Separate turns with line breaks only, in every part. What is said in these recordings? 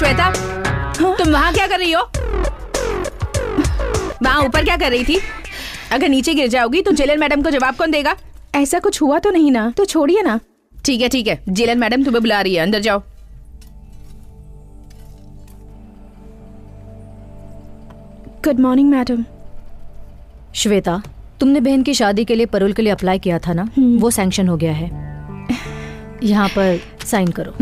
श्वेता, तुम वहाँ क्या कर रही हो? वहाँ ऊपर क्या कर रही थी? अगर नीचे गिर जाओगी तो जेलर मैडम को जवाब कौन देगा?
ऐसा कुछ हुआ तो नहीं ना, तो छोड़िए ना।
ठीक है, जेलर मैडम तुम्हें बुला रही है, अंदर जाओ।
Good morning madam.
श्वेता, तुमने बहन की शादी के लिए पैरोल के लिए अप्लाई किया था ना, वो सैंक्शन हो गया है। यहाँ पर साइन करो।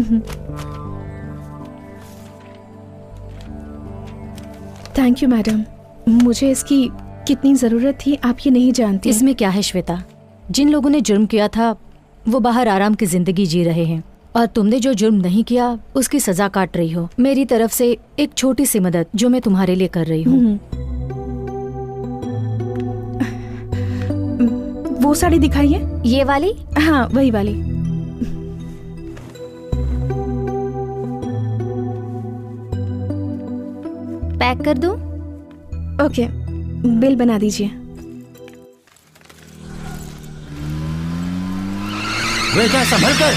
थैंक यू मैडम, मुझे इसकी कितनी जरूरत थी आप ये नहीं जानती।
इसमें क्या है श्वेता, जिन लोगों ने जुर्म किया था वो बाहर आराम की जिंदगी जी रहे हैं, और तुमने जो जुर्म नहीं किया उसकी सजा काट रही हो। मेरी तरफ से एक छोटी सी मदद जो मैं तुम्हारे लिए कर रही हूँ।
वो साड़ी दिखाइए।
ये वाली?
हाँ, वही वाली।
पैक कर दूं?
ओके, बिल बना दीजिए।
बेटा संभल कर।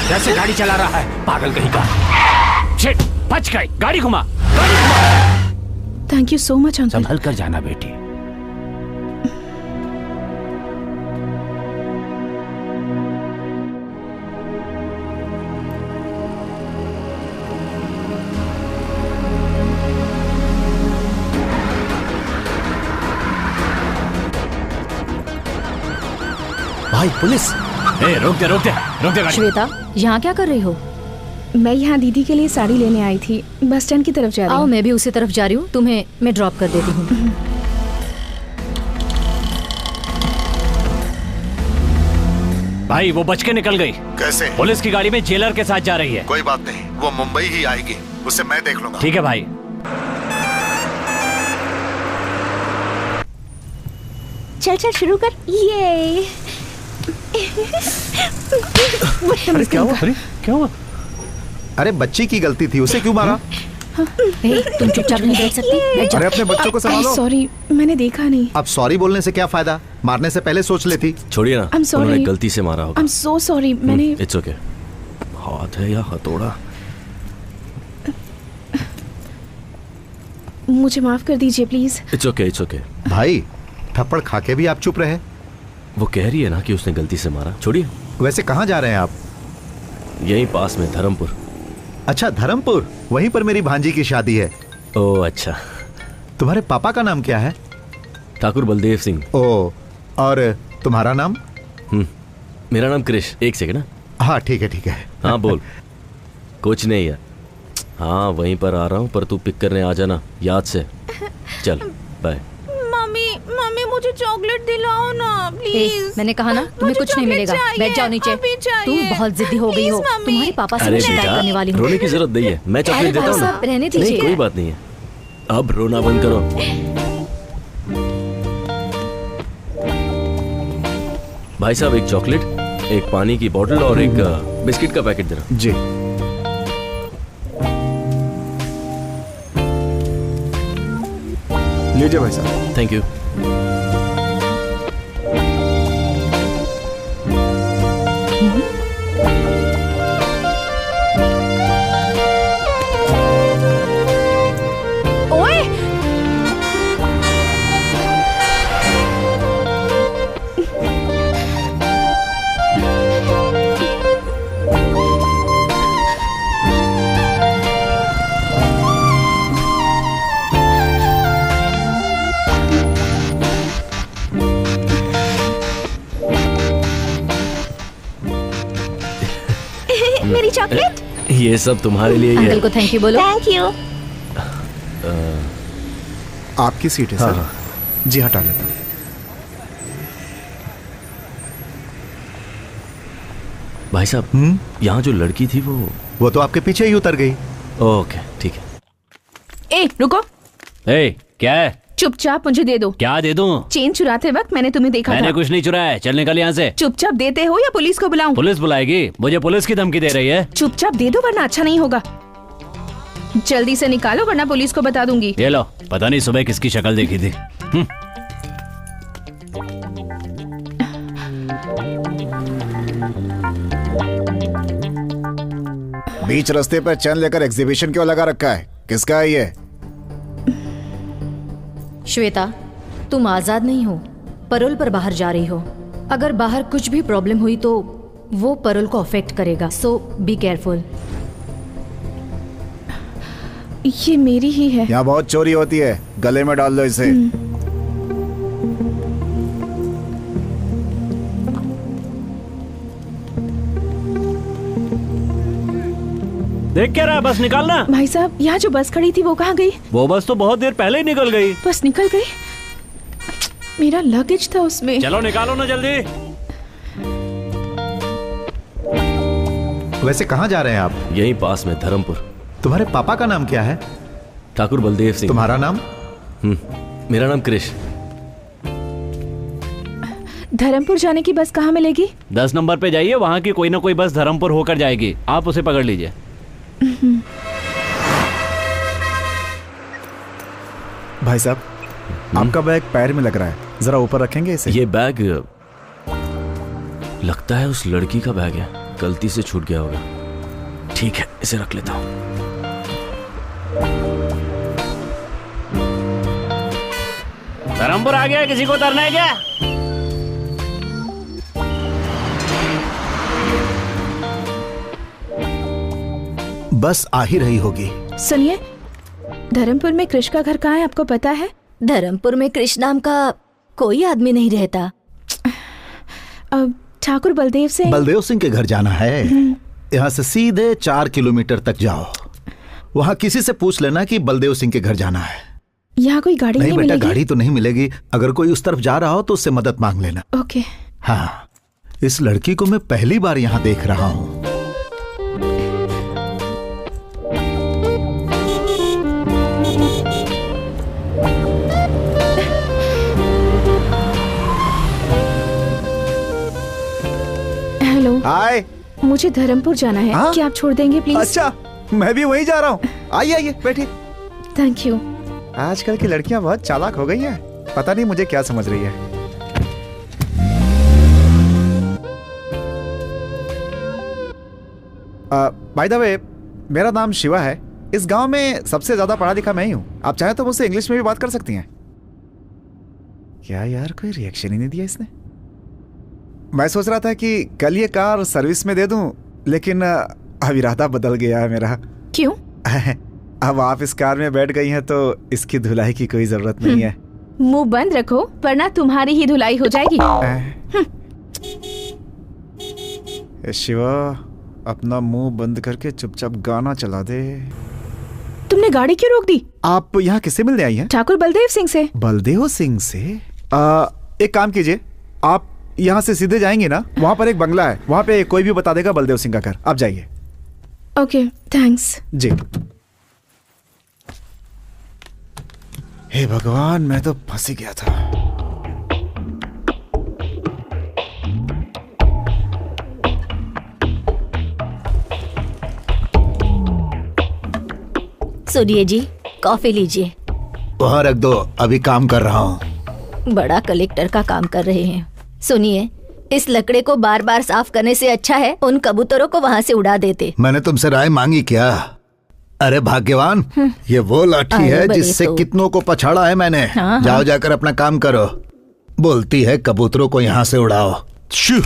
कैसे गाड़ी चला रहा है, पागल कहीं का। शिट, बच गई। गाड़ी घुमा।
Thank you so much uncle.
संभल कर जाना बेटी। भाई पुलिस। रोक दे गाड़ी।
श्वेता, यहाँ क्या कर रही हो?
मैं यहाँ दीदी के लिए साड़ी लेने आई थी, बस स्टैंड की तरफ जा रही हूँ।
आओ, मैं भी उसी तरफ जा रही हूँ, तुम्हें मैं ड्रॉप कर देती हूँ।
भाई वो बच के निकल गई।
कैसे?
पुलिस की गाड़ी में जेलर के साथ जा रही है।
कोई बात नहीं, वो मुंबई ही आएगी, उसे मैं देख लूंगा।
ठीक है भाई।
चल शुरू कर। ये
अरे क्या हुआ? अरे बच्ची की गलती थी, उसे क्यों मारा?
तुम चुपचाप नहीं बैठ सकती?
अरे अपने बच्चों को संभालो।
सॉरी, मैंने देखा नहीं।
अब सॉरी बोलने से क्या फायदा, मारने से पहले सोच लेती।
छोड़िए ना,
I'm sorry.
उन्होंने गलती से मारा होगा।
I'm so sorry, मैंने।
It's okay. हाथ है या हथौड़ा?
मुझे माफ कर दीजिए प्लीज।
It's okay.
भाई थप्पड़ खा के भी आप चुप रहे।
वो कह रही है ना कि उसने गलती से मारा। छोड़िए।
वैसे कहाँ जा रहे हैं आप?
यहीं पास में, धर्मपुर।
अच्छा धर्मपुर, वहीं पर मेरी भांजी की शादी है।
ओह अच्छा।
तुम्हारे पापा का नाम क्या है?
ठाकुर बलदेव सिंह।
ओ, और तुम्हारा नाम?
मेरा नाम क्रिश। एक सेकंड।
हाँ ठीक है।
हाँ बोल। कुछ नहीं है। हाँ वहीं पर आ रहा हूँ, पर तू पिक करने आ जाना याद से। चल बाय।
मम्मी मुझे चॉकलेट दिलाओ ना प्लीज।
मैंने कहा ना तुम्हें कुछ नहीं मिलेगा। बैठ जाओ नीचे। तुम बहुत जिद्दी हो गई हो। तुम्हारे पापा से शिकायत करने वाली हूँ।
रोने की जरूरत नहीं है, मैं चॉकलेट देता हूँ ना।
रहने दीजिए।
नहीं कोई बात नहीं है, अब रोना बंद करो। भाई साहब एक चॉकलेट, एक पानी की बोतल और एक बिस्किट का पैकेट देना।
जी। लीजिए भाई साहब।
Thank you.
मेरी चॉकलेट।
ये सब तुम्हारे लिए ही है।
अंकल को थैंक यू बोलो।
Thank you.
आपकी सीट है सर। जी हटा लेता हूँ।
भाई साहब यहाँ जो लड़की थी वो
तो आपके पीछे ही उतर गई।
ओके ठीक है।
ए रुको।
ए क्या है?
चुपचाप मुझे दे दो।
क्या दे दूं?
चेन चुराते वक्त मैंने तुम्हें देखा
मैंने
था।
कुछ नहीं चुराया है, चल निकल यहाँ से।
चुपचाप देते हो या पुलिस को बुलाऊं?
पुलिस बुलाएगी? मुझे पुलिस की धमकी दे रही है।
चुपचाप दे दो वरना अच्छा नहीं होगा। जल्दी से निकालो वरना पुलिस को बता दूंगी।
ये लो, पता नहीं सुबह किसकी शक्ल देखी थी।
बीच रास्ते पर चैन लेकर एग्जीबिशन क्यों लगा रखा है? किसका है ये?
श्वेता, तुम आजाद नहीं हो, परोल पर बाहर जा रही हो। अगर बाहर कुछ भी प्रॉब्लम हुई तो वो परोल को अफेक्ट करेगा, सो बी केयरफुल।
ये मेरी ही है।
यहाँ बहुत चोरी होती है, गले में डाल लो इसे।
देख क्या रहा है, बस निकालना।
भाई साहब, यहाँ जो बस खड़ी थी वो कहाँ गई?
वो बस तो बहुत देर पहले ही निकल गई।
बस निकल गई? मेरा लगेज था उसमें।
चलो निकालो ना जल्दी।
वैसे कहाँ जा रहे हैं आप?
यहीं पास में, धर्मपुर।
तुम्हारे पापा का नाम क्या है?
ठाकुर बलदेव सिंह।
तुम्हारा नाम?
मेरा नाम कृष।
धर्मपुर जाने की बस कहाँ मिलेगी?
10 नंबर पे जाइए, वहाँ की कोई ना कोई बस धर्मपुर होकर जाएगी, आप उसे पकड़ लीजिए।
भाई साहब, आपका बैग पैर में लग रहा है, जरा ऊपर रखेंगे इसे?
ये बैग लगता है उस लड़की का बैग है, गलती से छूट गया होगा। ठीक है, इसे रख लेता हूं।
धर्मपुर आ गया, किसी को उतरना है क्या?
बस आ ही रही होगी।
सुनिए, धर्मपुर में कृष का घर कहाँ है, आपको पता है?
धर्मपुर में कृष नाम का कोई आदमी नहीं रहता।
अब ठाकुर बलदेव सिंह
के घर जाना है। यहाँ से सीधे 4 किलोमीटर तक जाओ, वहाँ किसी से पूछ लेना कि बलदेव सिंह के घर जाना है।
यहाँ कोई गाड़ी नहीं
बेटा,
मिलेगी?
गाड़ी तो नहीं मिलेगी। अगर कोई उस तरफ जा रहा हो तो उससे मदद मांग लेना।
ओके।
हाँ, इस लड़की को मैं पहली बार यहाँ देख रहा हूँ।
हेलो।
हाय।
मुझे धर्मपुर जाना है।
हाँ?
क्या आप छोड़ देंगे प्लीज?
अच्छा, मैं भी वहीं जा रहा हूँ। आइए आइए, बैठिए।
Thank you.
आजकल की लड़कियां बहुत चालाक हो गई हैं। पता नहीं मुझे क्या समझ रही है। बाय द वे, मेरा नाम शिवा है। इस गांव में सबसे ज्यादा पढ़ा लिखा मैं ही हूँ। आप चाहे तो मुझसे इंग्लिश में भी बात कर सकती हैं। क्या यार, कोई रिएक्शन ही नहीं दिया इसने। मैं सोच रहा था कि कल ये कार सर्विस में दे दूं, लेकिन अब इरादा बदल गया है मेरा।
क्यों?
अब आप इस कार में बैठ गई हैं तो इसकी धुलाई की कोई जरूरत नहीं है।
मुंह बंद रखो, वरना तुम्हारी ही धुलाई हो जाएगी।
शिवा, अपना मुंह बंद करके चुपचाप गाना चला दे।
तुमने गाड़ी क्यों रोक दी?
आप यहाँ किससे मिलने आई हैं?
ठाकुर बलदेव सिंह से।
बलदेव सिंह से? एक काम कीजिए, आप यहाँ से सीधे जाएंगे ना, वहाँ पर एक बंगला है, वहाँ पे कोई भी बता देगा बलदेव सिंह का घर। आप जाइए।
Okay, thanks.
जी। हे भगवान, मैं तो फंस ही गया था।
सुनिए जी, कॉफी लीजिए।
वहाँ रख दो, अभी काम कर रहा हूँ।
बड़ा कलेक्टर का काम कर रहे हैं। सुनिए, इस लकड़े को बार बार साफ करने से अच्छा है उन कबूतरों को वहाँ से उड़ा देते।
मैंने तुमसे राय मांगी क्या? अरे भाग्यवान, ये वो लाठी है जिससे कितनों को पछाड़ा है मैंने।
हाँ,
जाओ, जाकर अपना काम करो। बोलती है कबूतरों को यहाँ से उड़ाओ। शू।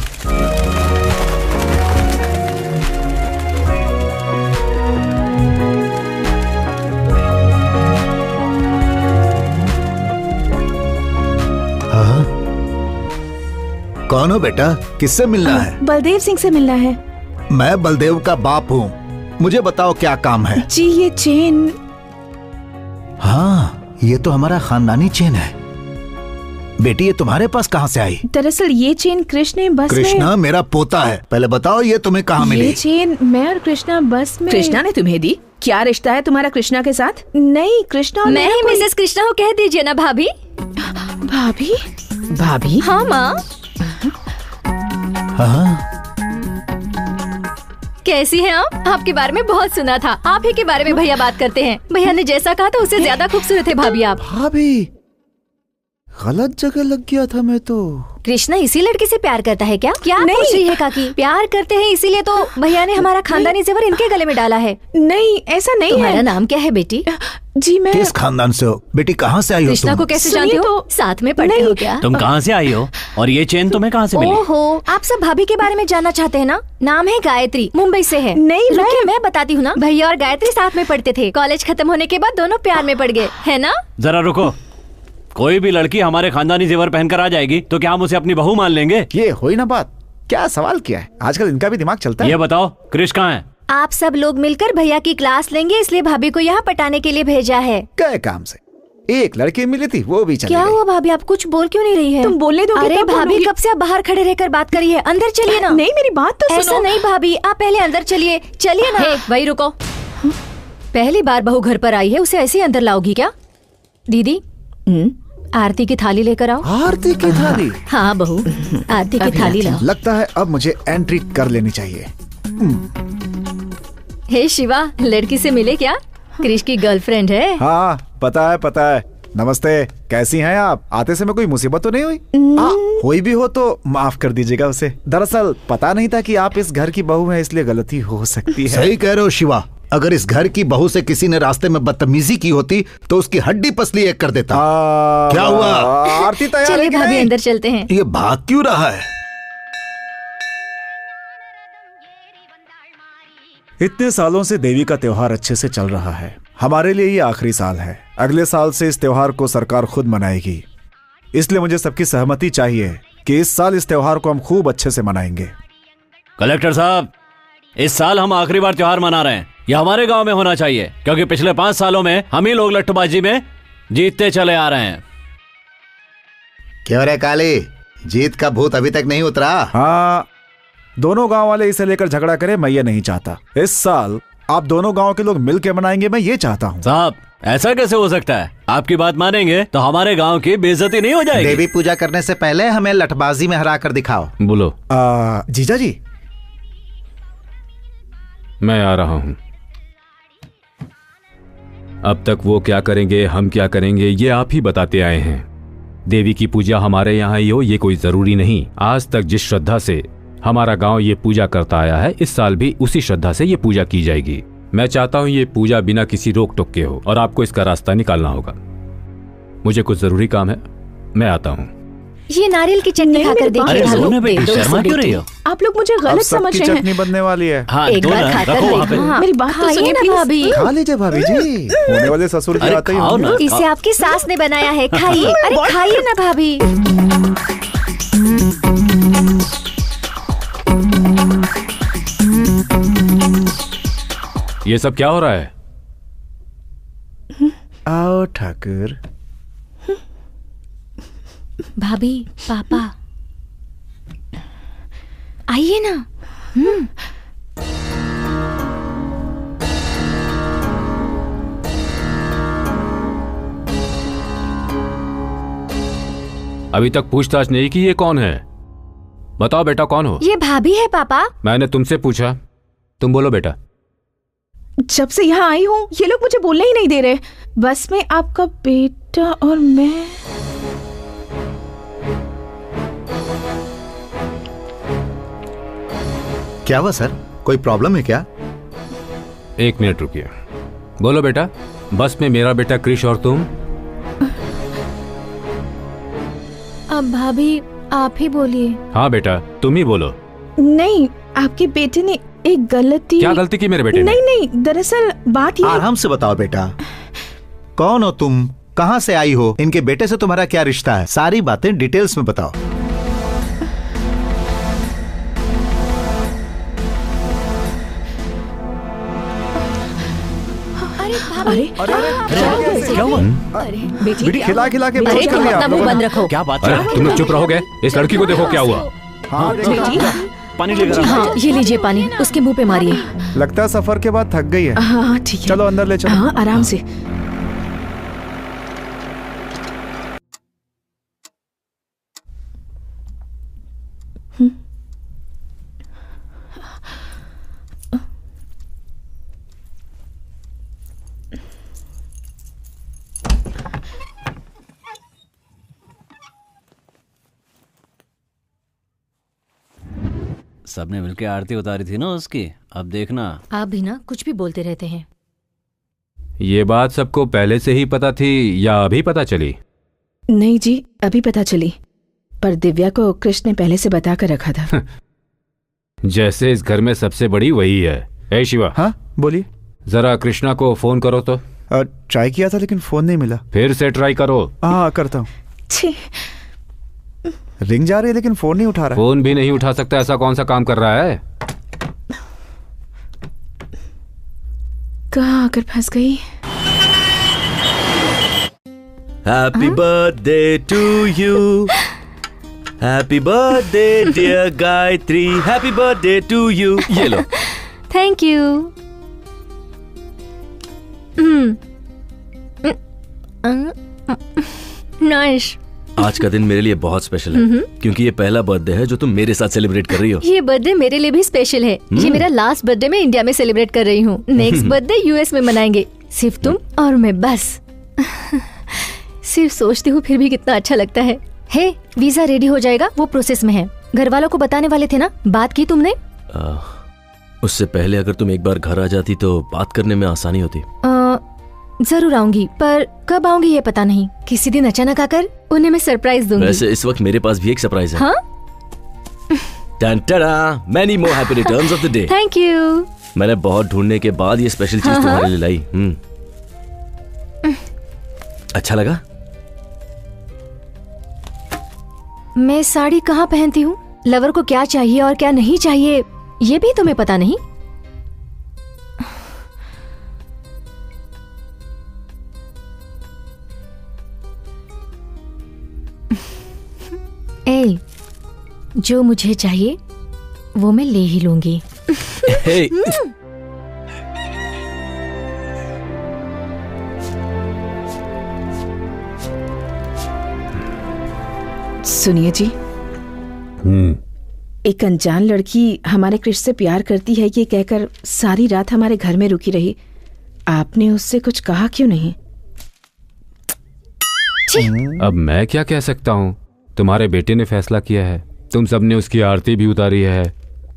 कौन हो बेटा, किससे मिलना है?
बलदेव सिंह से मिलना है।
मैं बलदेव का बाप हूँ, मुझे बताओ क्या काम है?
जी, ये चेन।
हाँ, ये तो हमारा खानदानी चेन है। बेटी, ये तुम्हारे पास कहाँ से आई?
दरअसल ये चेन कृष्ण बस में।
कृष्णा मेरा पोता है। पहले बताओ ये तुम्हें कहाँ मिली?
ये चेन मैं और कृष्णा बस में।
कृष्णा ने तुम्हें दी? क्या रिश्ता है तुम्हारा कृष्णा के साथ?
नहीं, कृष्णा और
मैं ही मिसेस कृष्णा को कह दीजिए ना भाभी।
भाभी?
भाभी?
हाँ माँ।
हाँ?
कैसी हैं आप? आपके बारे में बहुत सुना था। आप ही के बारे में भैया बात करते हैं। भैया ने जैसा कहा था उससे ज्यादा खूबसूरत है भाभी आप।
भाभी, गलत जगह लग गया था मैं तो।
कृष्णा इसी लड़के से प्यार करता है क्या? क्या
नहीं।
पूछ रही है काकी? प्यार करते हैं इसीलिए तो भैया ने हमारा खानदानी जेवर इनके गले में डाला है।
नहीं, ऐसा नहीं
तुम्हारा
है।
नाम क्या है बेटी?
जी मैं
किस खानदान से हो बेटी? कहाँ से आई हो
कृष्णा
तुम?
को कैसे
सुनिए
जानते हो?
तो-
साथ में पढ़ते
नहीं।
हो क्या?
तुम कहाँ से आई हो और ये चेन तुम्हें कहाँ से मिली?
ओहो, आप सब भाभी के बारे में जानना चाहते हैं ना? नाम है गायत्री, मुंबई से है।
नहीं,
रुकिए, मैं बताती हूँ ना। भैया और गायत्री साथ में पढ़ते थे। कॉलेज खत्म होने के बाद दोनों प्यार में पड़ गए, है ना?
जरा रुको, कोई भी लड़की हमारे खानदानी जेवर पहनकर आ जाएगी तो क्या हम उसे अपनी बहू मान लेंगे?
ये हुई ना बात। क्या सवाल किया है? आजकल इनका भी दिमाग चलता है।
ये बताओ क्रिश कहाँ है?
आप सब लोग मिलकर भैया की क्लास लेंगे, इसलिए भाभी को यहाँ पटाने के लिए भेजा है।
गए काम से। एक लड़की मिली थी, वो भी चली
क्या
गई।
हुआ भाभी, आप कुछ बोल क्यों नहीं रही है?
तुम बोलने दोगे
अरे
तब
भाभी,
बोलूंगी।
कब से आप बाहर खड़े रहकर बात करी है? अंदर चलिए ना।
नहीं, मेरी बात तो
ऐसा
सुनो।
नहीं भाभी, आप पहले अंदर चलिए। चलिए ना। वही रुको। पहली बार बहू घर पर आई है, उसे ऐसे ही अंदर लाओगी क्या? दीदी, आरती की थाली लेकर आओ।
आरती की थाली।
हाँ बहू, आरती की थाली लाओ।
लगता है अब मुझे एंट्री कर लेनी चाहिए।
हे शिवा, लड़की से मिले क्या? क्रिश की गर्लफ्रेंड है।
हाँ पता है पता है। नमस्ते, कैसी हैं आप? आते समय कोई मुसीबत तो नहीं हुई? हुई भी हो तो माफ कर दीजिएगा उसे। दरअसल पता नहीं था कि आप इस घर की बहू हैं, इसलिए गलती हो सकती है।
सही कह रहे हो शिवा। अगर इस घर की बहू से किसी ने रास्ते में बदतमीजी की होती तो उसकी हड्डी पसली एक कर देता। क्या हुआ?
आरती तैयार है
चलिए
कि
भाभी,
नहीं?
अंदर चलते हैं।
ये भाग क्यों रहा है?
इतने सालों से देवी का त्योहार अच्छे से चल रहा है। हमारे लिए ये आखिरी साल है। अगले साल से इस त्योहार को सरकार खुद मनाएगी, इसलिए मुझे सबकी सहमति चाहिए कि इस साल इस त्योहार को हम खूब अच्छे से मनाएंगे।
कलेक्टर साहब, इस साल हम आखिरी बार त्योहार मना रहे हैं। यह हमारे गांव में होना चाहिए, क्योंकि पिछले 5 सालों में हम ही लोग लट्टूबाजी में जीतते चले आ रहे हैं।
क्यों रे काली, जीत का भूत अभी तक नहीं उतरा?
हाँ, दोनों गांव वाले इसे लेकर झगड़ा करें, मैं ये नहीं चाहता। इस साल आप दोनों गांव के लोग मिलकर मनाएंगे, मैं ये चाहता हूँ।
साहब, ऐसा कैसे हो सकता है? आपकी बात मानेंगे तो हमारे गांव की बेइज्जती नहीं हो जाएगी।
देवी पूजा करने से पहले हमें लठबाजी में हरा कर दिखाओ।
बोलो।
जीजा जी,
मैं आ रहा हूं। अब तक वो क्या करेंगे, हम क्या करेंगे, ये आप ही बताते आए हैं। देवी की पूजा हमारे यहाँ ही हो ये कोई जरूरी नहीं। आज तक जिस श्रद्धा से हमारा गांव ये पूजा करता आया है, इस साल भी उसी श्रद्धा से ये पूजा की जाएगी। मैं चाहता हूँ ये पूजा बिना किसी रोक टोक के हो और आपको इसका रास्ता निकालना होगा। मुझे कुछ जरूरी काम है, मैं आता हूँ।
ये नारियल की चटनी
नहीं,
खाकर
मेरी
देखिए।
बात
अरे
सुनो।
सोने बेटी,
दे दो
शर्मा
इसे
क्यों रही
बेटी।
हो?
आप लोग मुझे
अब
गलत
सबकी
समझ रहे
चटनी
हैं।
बनने वाली है।
हाँ,
एक
दो
बार
ना,
खाकर
रखो वहाँ पे।
देखो। हाँ,
मेरी बात तो
खाइए
सुनिए,
ना
please।
भाभी।
खा लीजिए भाभी जी, होने वाले ससुर के
अरे
आते ही
खाओ
होंगे।
ना।
इसे आपकी सास ने बनाया है, खाइए। अरे खाइए ना भाभी।
ये सब क्या हो रहा है?
आओ ठाकुर।
भाभी, पापा, आइए ना।
अभी तक पूछताछ नहीं की ये कौन है? बताओ बेटा, कौन हो?
ये भाभी है पापा।
मैंने तुमसे पूछा, तुम बोलो बेटा।
जब से यहाँ आई हूँ ये लोग मुझे बोलने ही नहीं दे रहे। बस में आपका बेटा और मैं।
क्या हुआ सर, कोई प्रॉब्लम है क्या?
1 मिनट रुकिए। बोलो बेटा, बस में मेरा बेटा क्रिश और तुम?
अब भाभी आप ही बोलिए।
हाँ बेटा, तुम ही बोलो।
नहीं, आपके बेटे ने एक गलती।
क्या गलती की मेरे बेटे ने?
नहीं नहीं, दरअसल बात ये।
आराम से बताओ बेटा, कौन हो तुम, कहाँ से आई हो, इनके बेटे से तुम्हारा क्या रिश्ता है, सारी बातें डिटेल्स में बताओ।
अरे
क्या हुआ?
बेटी खिला खिला के
अरे
बेहोश कर
तुम
दिया
अपना
आप
मुंह
लोगों ने।
बंद रखो।
क्या बात
अरे
है?
तुम लोग चुप रहोगे? इस लड़की को देखो क्या हुआ।
हाँ,
पानी लेकर आओ।
हाँ, ये लीजिए पानी, उसके मुंह पे मारिए।
लगता है सफर के बाद थक गई है।
हाँ ठीक है।
चलो अंदर ले चलो।
हाँ आराम से।
सबने मिलकर आरती उतारी थी ना उसकी, अब देखना।
आप भी ना कुछ भी बोलते रहते हैं।
ये बात सबको पहले से ही पता थी या अभी पता चली?
नहीं जी, अभी पता चली, पर दिव्या को कृष्ण ने पहले से बता कर रखा था।
जैसे इस घर में सबसे बड़ी वही है। ए शिवा,
हाँ बोलिए।
जरा कृष्णा को फोन करो तो।
ट्राई किया था लेकिन फोन नहीं मिला।
फिर से ट्राई करो।
हाँ करता हूँ।
छी,
रिंग जा रही है लेकिन फोन नहीं उठा रहा।
फोन भी नहीं उठा सकता, ऐसा कौन सा काम कर रहा है?
कहाँ आकर फंस गई।
Happy birthday to you. Happy birthday dear Gayatri. Happy birthday to you. ये लो।
Thank you. नाइस।
आज का दिन मेरे लिए बहुत स्पेशल है क्योंकि ये पहला बर्थडे है जो तुम मेरे साथ सेलिब्रेट कर रही हो।
ये बर्थडे मेरे लिए भी स्पेशल है। ये मेरा लास्ट बर्थडे मैं इंडिया में सेलिब्रेट कर रही हूँ। नेक्स्ट बर्थडे यूएस में मनाएंगे, सिर्फ तुम और मैं बस। सिर्फ सोचती हूँ फिर भी कितना अच्छा लगता है। हे, वीजा रेडी हो जाएगा, वो प्रोसेस में है। घर वालों को बताने वाले थे ना, बात की तुमने?
उससे पहले अगर तुम एक बार घर आ जाती तो बात करने में आसानी होती।
जरूर आऊंगी, पर कब आऊंगी ये पता नहीं। किसी दिन अचानक आकर उन्हें मैं सरप्राइज दूंगी।
वैसे इस वक्त मेरे पास भी एक सरप्राइज है।
हाँ?
Many more happy returns of the day.
Thank you.
मैंने बहुत ढूंढने के बाद ये स्पेशल चीज तुम्हारे लिए लाई। अच्छा लगा?
मैं साड़ी कहाँ पहनती हूँ, लवर को क्या चाहिए और क्या नहीं चाहिए, ये भी तुम्हें पता नहीं? ए, जो मुझे चाहिए वो मैं ले ही लूंगी।
Hey.
सुनिए जी, एक अनजान लड़की हमारे कृष्ण से प्यार करती है ये कहकर सारी रात हमारे घर में रुकी रही। आपने उससे कुछ कहा क्यों नहीं?
अब मैं क्या कह सकता हूँ? तुम्हारे बेटे ने फैसला किया है, तुम सबने उसकी आरती भी उतारी है,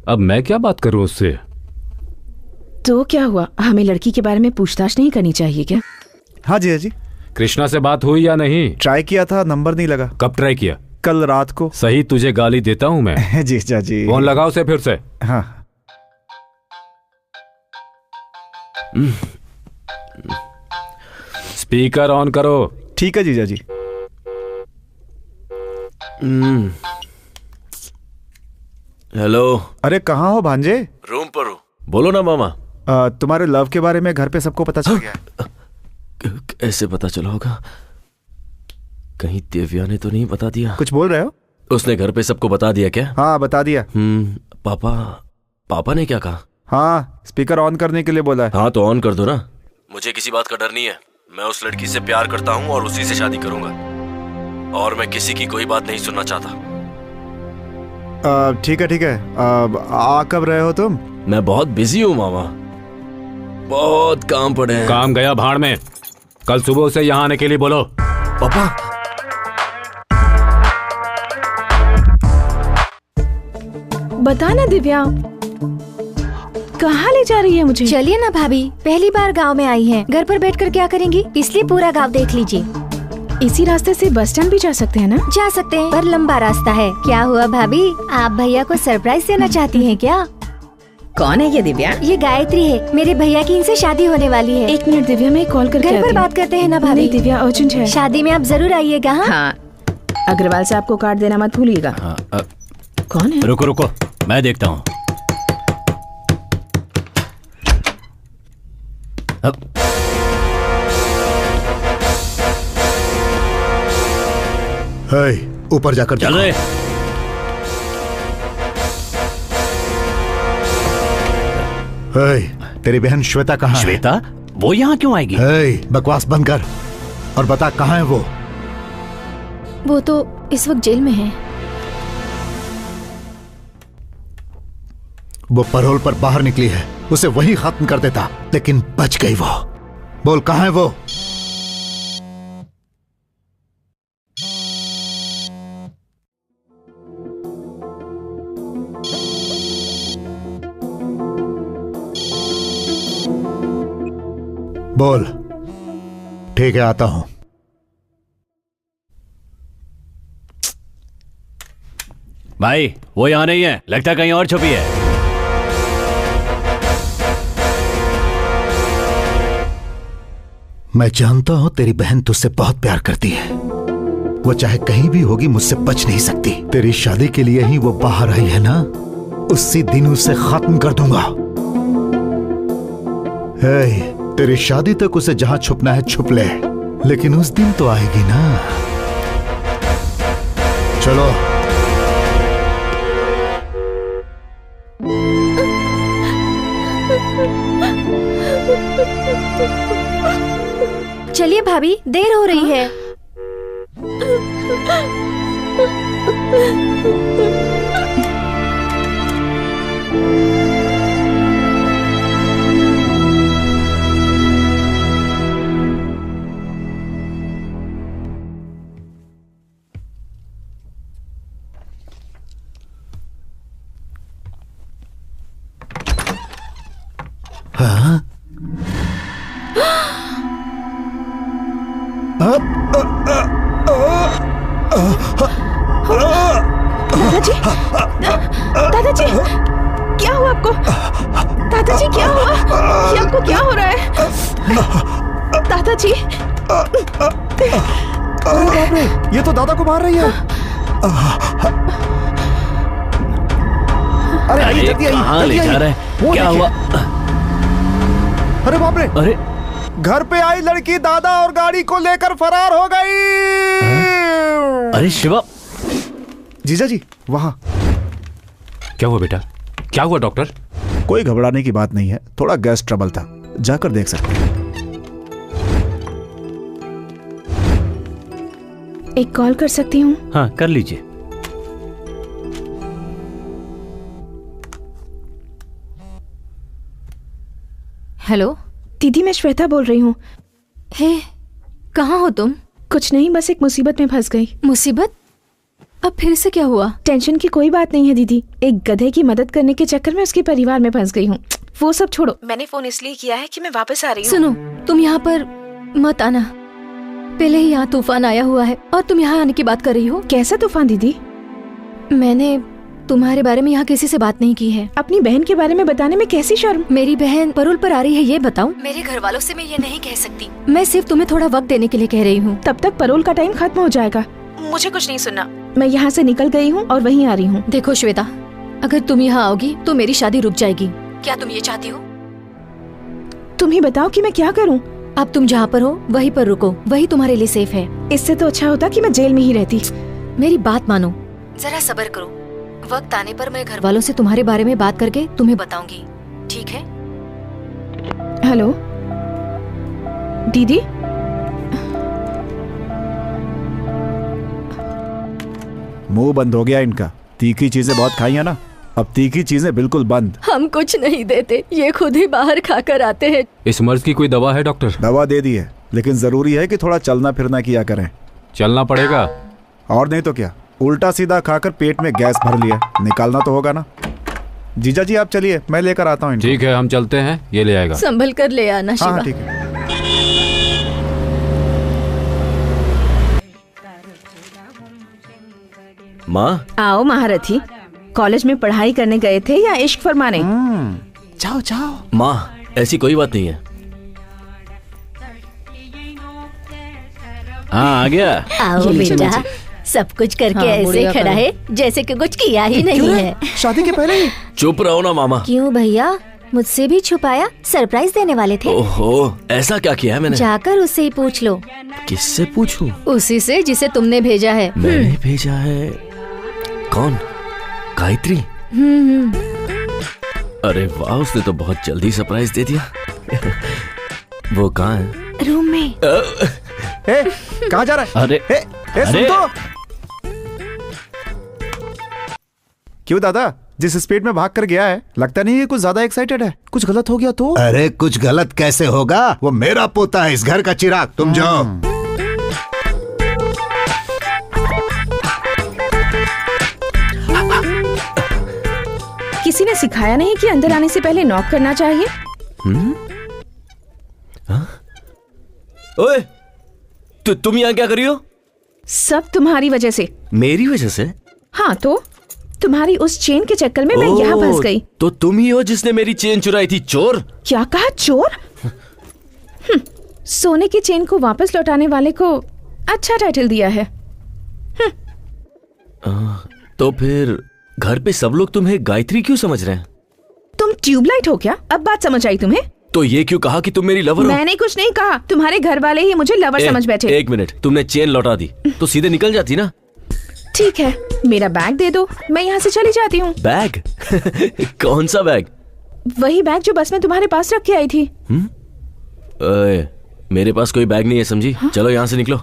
अब मैं क्या बात करूँ उससे?
तो क्या हुआ, हमें लड़की के बारे में पूछताछ नहीं करनी चाहिए क्या?
हाँ जी जी।
कृष्णा से बात हुई या नहीं?
ट्राई किया था, नंबर नहीं लगा।
कब ट्राई किया?
कल रात को।
सही, तुझे गाली देता हूँ मैं।
जी जी।
फोन लगाओ उसे फिर से।
हाँ।
स्पीकर ऑन करो।
ठीक है जीजा जी।
हेलो।
अरे कहाँ हो भांजे?
रूम पर हो। बोलो ना मामा।
तुम्हारे लव के बारे में घर पे सबको पता चल गया।
कैसे पता चला होगा? कहीं दिव्या ने तो नहीं बता दिया?
कुछ बोल रहे हो?
उसने घर पे सबको बता दिया क्या?
हाँ बता दिया।
पापा ने क्या कहा?
हाँ, स्पीकर ऑन करने के लिए बोला है।
हाँ तो ऑन कर दो ना। मुझे किसी बात का डर नहीं है। मैं उस लड़की से प्यार करता हूँ और उसी से शादी करूंगा, और मैं किसी की कोई बात नहीं सुनना चाहता।
ठीक है। आ कब रहे हो तुम?
मैं बहुत बिजी हूँ मामा, बहुत काम पड़े हैं।
काम गया भाड़ में। कल सुबह से यहाँ आने के लिए बोलो।
पापा।
बता ना दिव्या, कहाँ ले जा रही है मुझे?
चलिए ना भाभी, पहली बार गांव में आई हैं, घर पर बैठकर क्या करेंगी, इसलिए पूरा गांव देख लीजिए।
इसी रास्ते से बस स्टैंड भी जा सकते हैं ना?
जा सकते हैं, पर लंबा रास्ता है। क्या हुआ भाभी, आप भैया को सरप्राइज देना चाहती हैं क्या?
कौन है ये दिव्या?
ये गायत्री है, मेरे भैया की इनसे शादी होने वाली है।
एक मिनट दिव्या, मैं कॉल करके
घर पर
आती हूँ।
बात करते हैं ना भाभी।
नहीं दिव्या, अर्जेंट है।
शादी में आप जरूर आइएगा।
हाँ, अग्रवाल साहब को कार्ड देना मत भूलिएगा। कौन है?
रुको, मैं देखता हूँ।
ऊपर जाकर
चल रहे।
तेरी बहन श्वेता कहाँ है?
श्वेता? वो यहाँ क्यों आएगी?
बकवास बंद कर और बता कहाँ है वो?
वो तो इस वक्त जेल में है।
वो पैरोल पर बाहर निकली है, उसे वहीं खत्म कर देता, लेकिन बच गई वो। बोल कहाँ है वो? बोल। ठीक है, आता हूं।
भाई वो यहाँ नहीं है, लगता है कहीं और छुपी है।
मैं जानता हूं तेरी बहन तुझसे बहुत प्यार करती है। वो चाहे कहीं भी होगी, मुझसे बच नहीं सकती। तेरी शादी के लिए ही वो बाहर आई है ना, उसी दिन उसे खत्म कर दूंगा। तेरी शादी तक उसे जहां छुपना है छुप ले, लेकिन उस दिन तो आएगी ना। चलो।
चलिए भाभी, देर हो रही है।
हाँ?
दादाजी, दादाजी, क्या हुआ आपको? दादाजी क्या हुआ? ये आपको क्या हो रहा है? दादाजी,
अरे बाप रे, ये तो दादा को मार रही है। अरे आइए, जल्दी आइए,
कहाँ ले जा रहे हैं? क्या हुआ?
अरे बाप रे,
अरे
घर पे आई लड़की दादा और गाड़ी को लेकर फरार हो गई।
अरे शिवा।
जीजा जी वहां।
क्या हुआ बेटा? क्या हुआ डॉक्टर?
कोई घबराने की बात नहीं है, थोड़ा गैस ट्रबल था, जाकर देख सकते हैं।
एक कॉल कर सकती हूँ?
हाँ कर लीजिए।
हेलो
दीदी, मैं श्वेता बोल रही हूँ।
हे, कहाँ हो तुम?
कुछ नहीं, बस एक मुसीबत में फंस गई।
मुसीबत? अब फिर से क्या हुआ?
टेंशन की कोई बात नहीं है दीदी, एक गधे की मदद करने के चक्कर में उसके परिवार में फंस गई हूँ। वो सब छोड़ो, मैंने फोन इसलिए किया है कि मैं वापस आ रही हूँ।
सुनो, तुम यहाँ पर मत आना। पहले ही यहाँ तूफान आया हुआ है और तुम यहाँ आने की बात कर रही हो।
कैसा तूफान दीदी?
मैंने तुम्हारे बारे में यहाँ किसी से बात नहीं की है।
अपनी बहन के बारे में बताने में कैसी शर्म?
मेरी बहन परोल पर आ रही है, ये बताऊं? मेरे घर वालों से मैं ये नहीं कह सकती। मैं सिर्फ तुम्हें थोड़ा वक्त देने के लिए कह रही हूँ।
तब तक परोल का टाइम खत्म हो जाएगा। मुझे कुछ नहीं सुनना। मैं यहाँ से निकल गई हूँ और वहीं आ रही हूँ।
देखो श्वेता, अगर तुम यहाँ आओगी तो मेरी शादी रुक जाएगी। क्या तुम ये चाहती हो?
तुम ही बताओ कि मैं क्या करूँ।
अब तुम जहाँ पर हो वहीं पर रुको, वही तुम्हारे लिए सेफ है।
इससे तो अच्छा होता कि मैं जेल में ही रहती।
मेरी बात मानो, जरा सब्र करो। वक्त आने पर मैं घर वालों से तुम्हारे बारे में बात करके तुम्हें बताऊंगी, ठीक है?
हेलो दीदी।
मुंह बंद हो गया इनका। तीखी चीजें बहुत खाई है ना, अब तीखी चीजें बिल्कुल बंद।
हम कुछ नहीं देते, ये खुद ही बाहर खाकर आते हैं।
इस मर्ज की कोई दवा है डॉक्टर?
दवा दे दी है, लेकिन जरूरी है कि थोड़ा चलना फिरना किया करें।
चलना पड़ेगा।
और नहीं तो क्या, उल्टा सीधा खाकर पेट में गैस भर लिया, निकालना तो होगा ना। जीजा जी आप चलिए, मैं लेकर आता हूँ।
ठीक है, हम चलते हैं, ये ले आएगा।
संभल कर ले आना शिवा।
हाँ ठीक है।
माँ।
आओ महारथी, कॉलेज में पढ़ाई करने गए थे या इश्क फरमाने?
जाओ जाओ।
माँ ऐसी कोई बात नहीं है।
हाँ आ गया।
आओ बेटा, सब कुछ करके ऐसे खड़ा है जैसे कि कुछ किया ही नहीं है।
शादी के पहले ही?
चुप रहो ना मामा।
क्यों भैया, मुझसे भी छुपाया? सरप्राइज देने वाले थे।
ओहो, ऐसा क्या किया है मैंने?
जाकर उससे ही पूछ लो।
किससे पूछूं?
उसी से जिसे तुमने भेजा है।
मैंने भेजा है? कौन? गायत्री? अरे वाह, उसने तो बहुत जल्दी सरप्राइज दे दिया। वो कहाँ है?
रूम में।
कहाँ जा रहा है?
अरे
सुन तो। क्यों दादा, जिस स्पीड में भाग कर गया है, लगता नहीं है कुछ ज्यादा एक्साइटेड है। कुछ गलत हो गया तो?
अरे कुछ गलत कैसे होगा, वो मेरा पोता है, इस घर का चिराग। तुम जाओ।
किसी ने सिखाया नहीं कि अंदर आने से पहले नॉक करना चाहिए?
ओए, तुम यहाँ क्या कर रही हो?
सब तुम्हारी वजह से।
मेरी वजह से?
हाँ तो तुम्हारी उस चेन के चक्कर में मैं यहाँ फंस गई।
तो तुम ही हो जिसने मेरी चेन चुराई थी, चोर?
क्या कहा, चोर? सोने की चेन को वापस लौटाने वाले को अच्छा टाइटल दिया है।
तो फिर घर पे सब लोग तुम्हें गायत्री क्यों समझ रहे हैं?
तुम ट्यूबलाइट हो क्या? अब बात समझ आई तुम्हें?
तो ये क्यों कहा कि तुम मेरी लवर हो?
मैंने कुछ नहीं कहा, तुम्हारे घर वाले ही मुझे लवर समझ बैठे।
एक मिनट, तुमने चेन लौटा दी तो सीधे निकल जाती ना।
ठीक है, मेरा बैग दे दो, मैं यहाँ से चली जाती हूँ।
बैग? कौन सा बैग?
वही बैग जो बस में तुम्हारे पास रख के आई थी।
ओए, मेरे पास कोई बैग नहीं है, समझी? हाँ? चलो यहाँ से निकलो।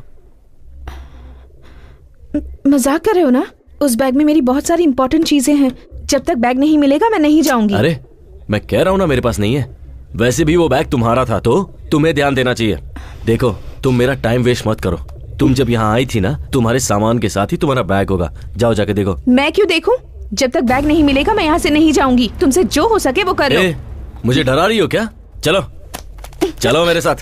मजाक कर रहे हो ना? उस बैग में मेरी बहुत सारी इंपॉर्टेंट चीजें हैं। जब तक बैग नहीं मिलेगा मैं नहीं जाऊंगी।
अरे मैं कह रहा हूँ ना, मेरे पास नहीं है। वैसे भी वो बैग तुम्हारा था तो तुम्हें ध्यान देना चाहिए। देखो, तुम मेरा टाइम वेस्ट मत करो। तुम जब यहाँ आई थी ना, तुम्हारे सामान के साथ ही तुम्हारा बैग होगा। जाओ जाके देखो।
मैं क्यों देखूं? जब तक बैग नहीं मिलेगा मैं यहाँ से नहीं जाऊंगी। तुमसे जो हो सके वो कर लो।
मुझे डरा रही हो क्या? चलो चलो मेरे साथ।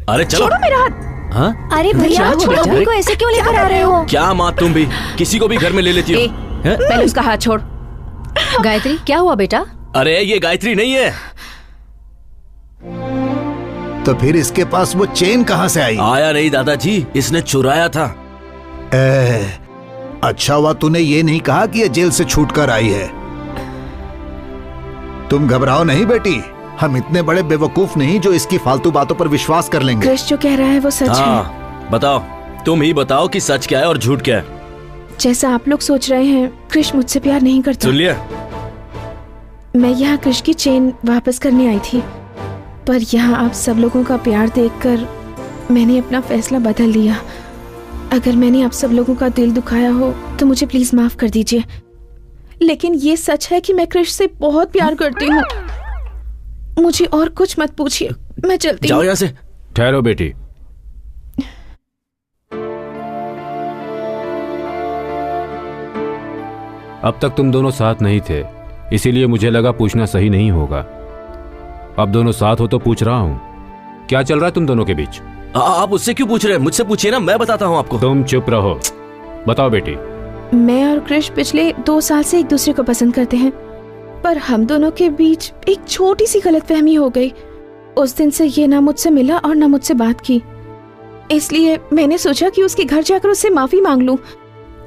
अरे चलो।
छोड़ो मेरा हाथ।
हाँ?
अरे भैया, छोड़ो, मम्मी को ऐसे क्यों लेकर आ रहे हो?
क्या माँ, तुम भी किसी को भी घर में ले लेती हो?
पहले उसका हाथ छोड़।
गायत्री, क्या हुआ बेटा?
अरे ये गायत्री नहीं है।
तो फिर इसके पास वो चेन कहाँ से आई?
आया नहीं दादाजी, इसने चुराया था।
अच्छा हुआ तूने ये नहीं कहा कि ये जेल से छूट कर आई है। तुम घबराओ नहीं बेटी, हम इतने बड़े बेवकूफ नहीं जो इसकी फालतू बातों पर विश्वास कर लेंगे।
क्रिश जो कह रहा है वो सच
है। बताओ, तुम ही बताओ कि सच क्या है और झूठ क्या है।
जैसा आप लोग सोच रहे हैं, क्रिश मुझसे प्यार नहीं करता।
सुन लिया?
मैं यहाँ क्रिश की चेन वापस करने आई थी, पर यहाँ आप सब लोगों का प्यार देखकर मैंने अपना फैसला बदल लिया। अगर मैंने आप सब लोगों का दिल दुखाया हो तो मुझे प्लीज माफ कर दीजिए। लेकिन ये सच है कि मैं क्रिश से बहुत प्यार करती हूँ। मुझे और कुछ मत पूछिए, मैं चलती हूँ।
जाओ यहाँ से।
ठहरो बेटी। अब तक तुम दोनों साथ नहीं थे, इसीलिए मुझे लगा पूछना सही नहीं होगा। अब दोनों साथ हो तो पूछ रहा हूँ, क्या चल रहा है तुम दोनों के बीच?
आप उससे क्यों पूछ रहे हैं? मुझसे पूछिए ना, मैं बताता हूँ आपको।
तुम चुप रहो। बताओ बेटी।
मैं और क्रिश पिछले 2 साल से एक दूसरे को पसंद करते हैं, पर हम दोनों के बीच एक छोटी सी गलतफहमी हो गई। उस दिन से ये ना मुझसे मिला और ना मुझसे बात की। इसलिए मैंने सोचा कि उसके घर जाकर उससे माफी मांग लूं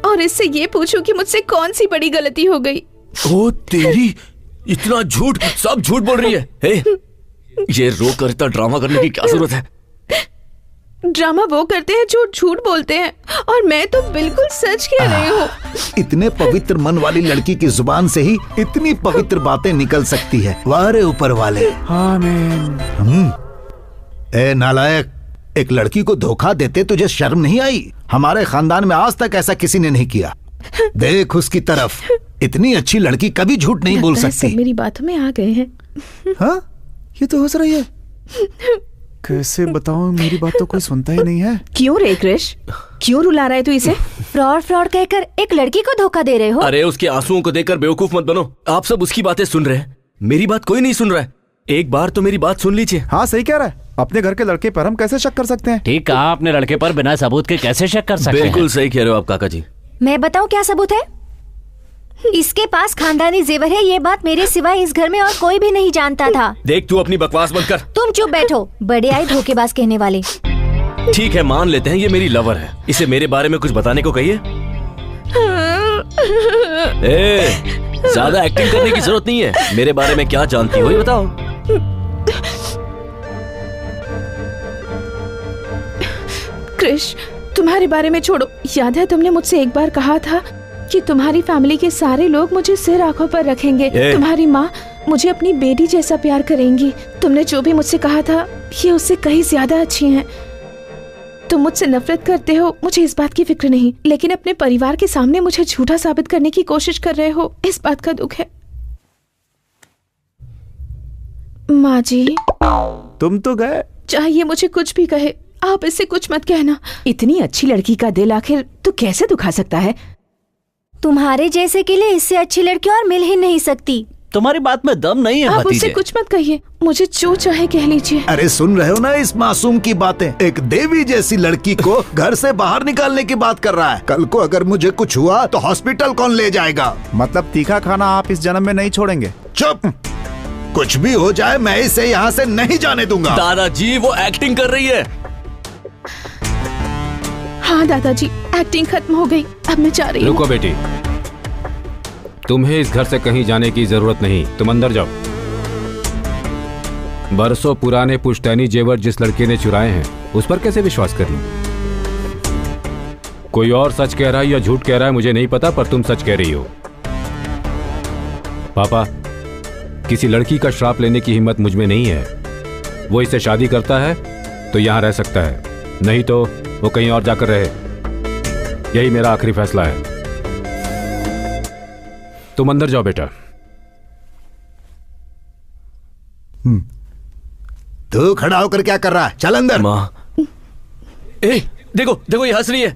और इससे ये पूछूं कि मुझसे कौन सी बड़ी गलती हो गई।
ओ तेरी, इतना झूठ, सब झूठ बोल रही है। ये रो कर इतना ड्रामा करने की क्या जरूरत है?
ड्रामा वो करते हैं जो झूठ बोलते हैं, और मैं तो बिल्कुल सच कह रही हूँ।
इतने पवित्र मन वाली लड़की की जुबान से ही इतनी पवित्र बातें निकल सकती है। वाह रे ऊपर वाले। आमीन। ए नालायक, एक लड़की को धोखा देते तुझे शर्म नहीं आई? हमारे खानदान में आज तक ऐसा किसी ने नहीं किया। देख उसकी तरफ, इतनी अच्छी लड़की कभी झूठ नहीं बोल सकती।
सब मेरी बातों में आ गए हैं।
हाँ, ये तो हंस रही है। कैसे बताऊं, मेरी बात तो कोई सुनता ही नहीं है।
क्यों रे क्रिश, क्यों रुला रहा है तू इसे?
फ्रॉड फ्रॉड कहकर एक लड़की को धोखा दे रहे हो?
अरे उसके आंसुओं को देखकर बेवकूफ मत बनो। आप सब उसकी बातें सुन रहे हैं, मेरी बात कोई नहीं सुन रहा है। एक बार तो मेरी बात सुन लीजिए।
हाँ सही कह रहा है। अपने घर के लड़के पर हम कैसे शक कर सकते हैं?
ठीक कहा, अपने लड़के पर बिना सबूत के कैसे शक कर सकते हैं?
बिल्कुल सही कह रहे हो आप काका जी।
मैं बताऊं क्या सबूत है? इसके पास खानदानी जेवर है, ये बात मेरे सिवाय इस घर में और कोई भी नहीं जानता था।
देख तू अपनी बकवास मत कर।
तुम चुप बैठो, बड़े आए धोखेबाज कहने वाले।
ठीक है, मान लेते हैं ये मेरी लवर है, इसे मेरे बारे में कुछ बताने को कहिए। ज्यादा एक्टिंग करने की जरूरत नहीं है। मेरे बारे में क्या जानती हो ये बताओ।
क्रिश, तुम्हारे बारे में छोड़ो। याद है तुमने मुझसे एक बार कहा था कि तुम्हारी फैमिली के सारे लोग मुझे सिर आंखों पर रखेंगे। तुम्हारी माँ मुझे अपनी बेटी जैसा प्यार करेंगी। तुमने जो भी मुझसे कहा था ये उससे कहीं ज्यादा अच्छी हैं। तुम मुझसे नफरत करते हो, मुझे इस बात की फिक्र नहीं, लेकिन अपने परिवार के सामने मुझे झूठा साबित करने की कोशिश कर रहे हो, इस बात का दुख है। माँ जी,
तुम तो गए।
चाहिए मुझे कुछ भी कहे, आप इससे कुछ मत कहना। इतनी अच्छी लड़की का दिल आखिर तू कैसे दुखा सकता है?
तुम्हारे जैसे के लिए इससे अच्छी लड़की और मिल ही नहीं सकती।
तुम्हारी बात में दम नहीं है
आप उससे
भतीजे।
कुछ मत कहिए, मुझे जो चाहे कह लीजिए।
अरे सुन रहे हो ना इस मासूम की बातें? एक देवी जैसी लड़की को घर से बाहर निकालने की बात कर रहा है। कल को अगर मुझे कुछ हुआ तो हॉस्पिटल कौन ले जाएगा?
मतलब तीखा खाना आप इस जन्म में नहीं छोड़ेंगे?
चुप! कुछ भी हो जाए मैं इसे यहाँ से नहीं जाने दूंगा।
दादाजी वो एक्टिंग कर रही है।
हाँ दादाजी, एक्टिंग खत्म हो गई, अब मैं जा रही हूँ।
रुको बेटी, तुम्हें इस घर से कहीं जाने की जरूरत नहीं, तुम अंदर जाओ। बरसों पुराने पुश्तैनी जेवर जिस लड़के ने चुराए हैं उस पर कैसे विश्वास कर लूं? कोई और सच कह रहा है या झूठ कह रहा है मुझे नहीं पता, पर तुम सच कह रही हो। पापा, किसी लड़की का श्राप लेने की हिम्मत मुझ में नहीं है। वो इससे शादी करता है तो यहां रह सकता है, नहीं तो वो कहीं और जाकर रहे। यही मेरा आखिरी फैसला है। तुम अंदर जाओ बेटा।
तू खड़ा होकर क्या कर रहा है? चल अंदर।
माँ, ए, देखो देखो ये हंस रही है।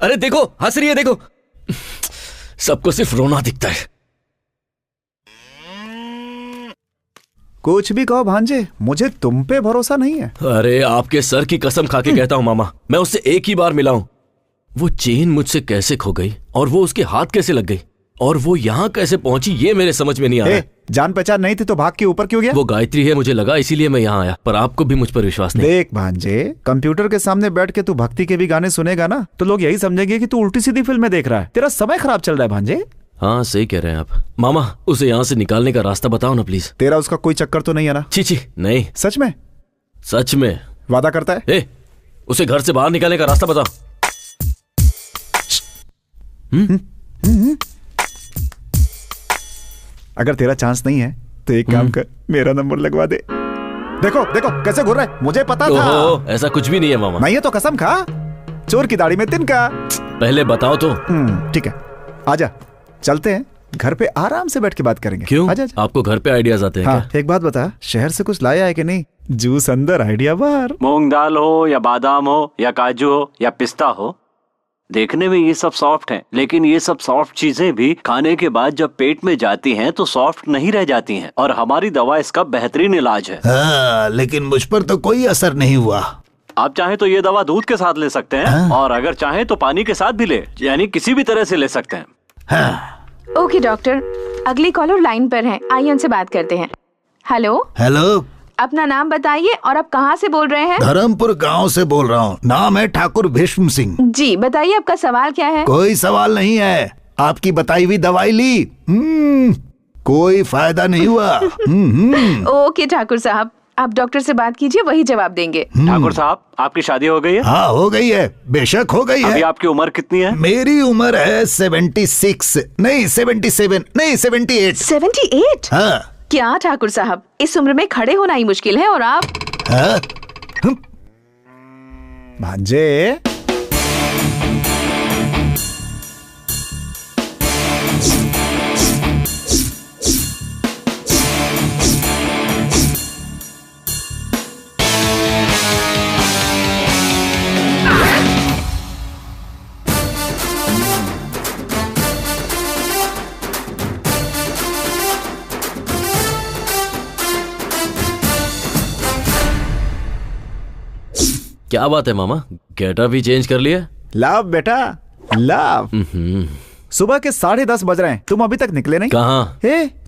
अरे देखो हंस रही है, देखो। सबको सिर्फ रोना दिखता है।
कुछ भी कहो भांजे, मुझे तुम पे भरोसा नहीं है।
अरे आपके सर की कसम खा के कहता हूँ मामा, मैं उससे एक ही बार मिला हूं। वो चेन मुझसे कैसे खो गई और वो उसके हाथ कैसे लग गई और वो यहाँ कैसे पहुंची ये मेरे समझ में नहीं आ रहा।
जान पहचान नहीं थी तो भाग के ऊपर क्यों गया?
वो गायत्री है मुझे लगा, इसीलिए मैं यहाँ आया, पर आपको भी मुझ पर विश्वास नहीं।
देख भांजे, कंप्यूटर के सामने बैठ के तू भक्ति के भी गाने सुनेगा ना तो लोग यही समझेंगे कि तू उल्टी सीधी फिल्में देख रहा है। तेरा समय खराब चल रहा है भांजे।
हाँ सही कह रहे हैं आप। मामा उसे यहाँ से निकालने का रास्ता बताओ ना प्लीज।
तेरा उसका कोई चक्कर तो नहीं है ना?
छी नहीं।
सच में?
सच में।
वादा करता है?
ए, उसे घर से बाहर निकालने का रास्ता बताओ।
अगर तेरा चांस नहीं है तो एक काम कर, मेरा नंबर लगवा दे। देखो देखो कैसे घूर रहा है, मुझे पता था।
ओहो, ऐसा कुछ भी नहीं है मामा।
नहीं है तो कसम खा, चोर की दाढ़ी में तिनका।
पहले बताओ तो।
ठीक है, आजा चलते हैं, घर पे आराम से बैठ के बात करेंगे।
क्यों?
आजा।
आपको घर पे आइडियाज आते हैं
हाँ,
क्या?
एक बात बता, शहर से कुछ लाया है कि नहीं? जूस अंदर आइडिया बाहर।
मूंग दाल हो या बादाम हो या काजू हो या पिस्ता हो, देखने में ये सब सॉफ्ट हैं, लेकिन ये सब सॉफ्ट चीजें भी खाने के बाद जब पेट में जाती हैं तो सॉफ्ट नहीं रह जाती हैं, और हमारी दवा इसका बेहतरीन इलाज है।
हाँ, लेकिन मुझ पर तो कोई असर नहीं हुआ।
आप चाहें तो ये दवा दूध के साथ ले सकते हैं, और अगर चाहें तो पानी के साथ भी ले, यानी किसी भी तरह से ले सकते हैं।
ओके डॉक्टर, अगली कॉलर लाइन पर है, आइए उनसे बात करते हैं। हेलो।
हेलो,
अपना नाम बताइए और आप कहाँ से बोल रहे हैं?
धर्मपुर गांव से बोल रहा हूँ। नाम है ठाकुर भीष्म सिंह।
जी बताइए, आपका सवाल क्या है?
कोई सवाल नहीं है। आपकी बताई हुई दवाई ली, कोई फायदा नहीं हुआ।
ओके ठाकुर साहब, आप डॉक्टर से बात कीजिए, वही जवाब देंगे।
ठाकुर साहब, आपकी शादी हो गई है?
हाँ हो गई है, बेशक हो गई है।
अभी आपकी उम्र कितनी है?
मेरी उम्र है 76 नहीं 77 नहीं 78।
78?
हाँ।
क्या ठाकुर साहब, इस उम्र में खड़े होना ही मुश्किल है और आप?
हाँ?
भांजे,
क्या बात है मामा, गेटअप भी चेंज कर लिया?
लाभ बेटा लाभ। सुबह के 10:30 बज रहे हैं, तुम अभी तक निकले नहीं?
कहाँ?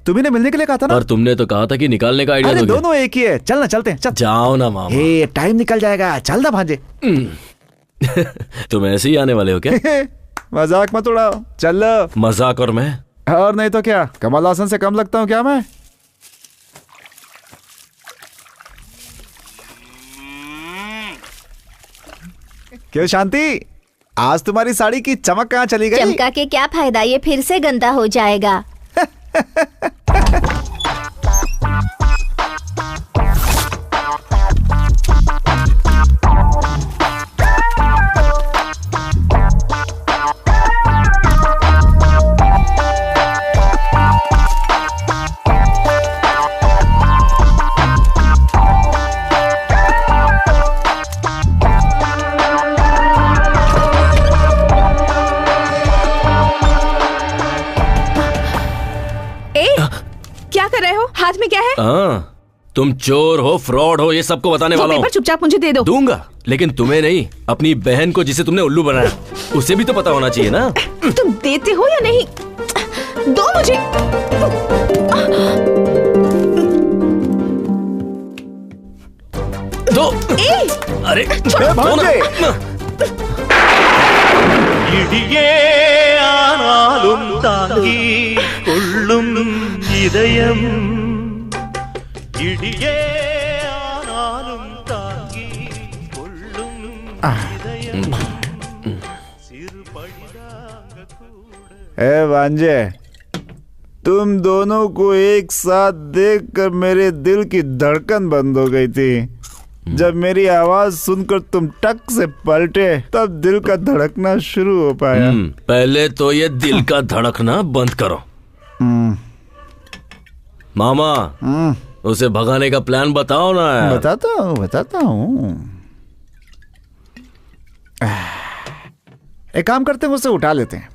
तुम्ही ने मिलने के लिए कहा था ना?
पर तुमने तो कहा था कि निकालने का आइडिया
अरे
दोगे।
दोनों एक ही है, चल ना चलते हैं। चल
जाओ ना मामा।
टाइम निकल जाएगा, चल ना भांजे।
तुम ऐसे ही आने वाले हो क्या?
मजाक मत उड़ाओ, चल।
मजाक? और मैं?
और नहीं तो क्या, कमल हासन से कम लगता हूँ क्या मैं? क्यों शांति, आज तुम्हारी साड़ी की चमक कहाँ चली गई?
चमका के क्या फायदा, ये फिर से गंदा हो जाएगा।
कर रहे हो? हाथ में क्या है?
हाँ, तुम चोर हो, फ्रॉड हो, ये सबको बताने
वो
वाला हूँ।
पेपर चुपचाप मुझे दे दो।
दूंगा, लेकिन तुम्हें नहीं, अपनी बहन को जिसे तुमने उल्लू बनाया उसे भी तो पता होना चाहिए ना।
तुम देते हो या नहीं? दो मुझे।
दो। अरे दो ना।
இடியே ஆனாலும் தாங்கி கொள்ளும் இதயம் இடியே ஆனாலும் தாங்கி கொள்ளும் இதயம் சிறு பழிதாங்க கூட
ए भांजे, तुम दोनों को एक साथ देखकर मेरे दिल की धड़कन बंद हो गई थी। जब मेरी आवाज सुनकर तुम टक से पलटे तब दिल का धड़कना शुरू हो पाया।
पहले तो ये दिल का धड़कना बंद करो। मामा, उसे भगाने का प्लान बताओ ना यार।
बताता हूँ। एक काम करते हैं, उसे उठा लेते हैं।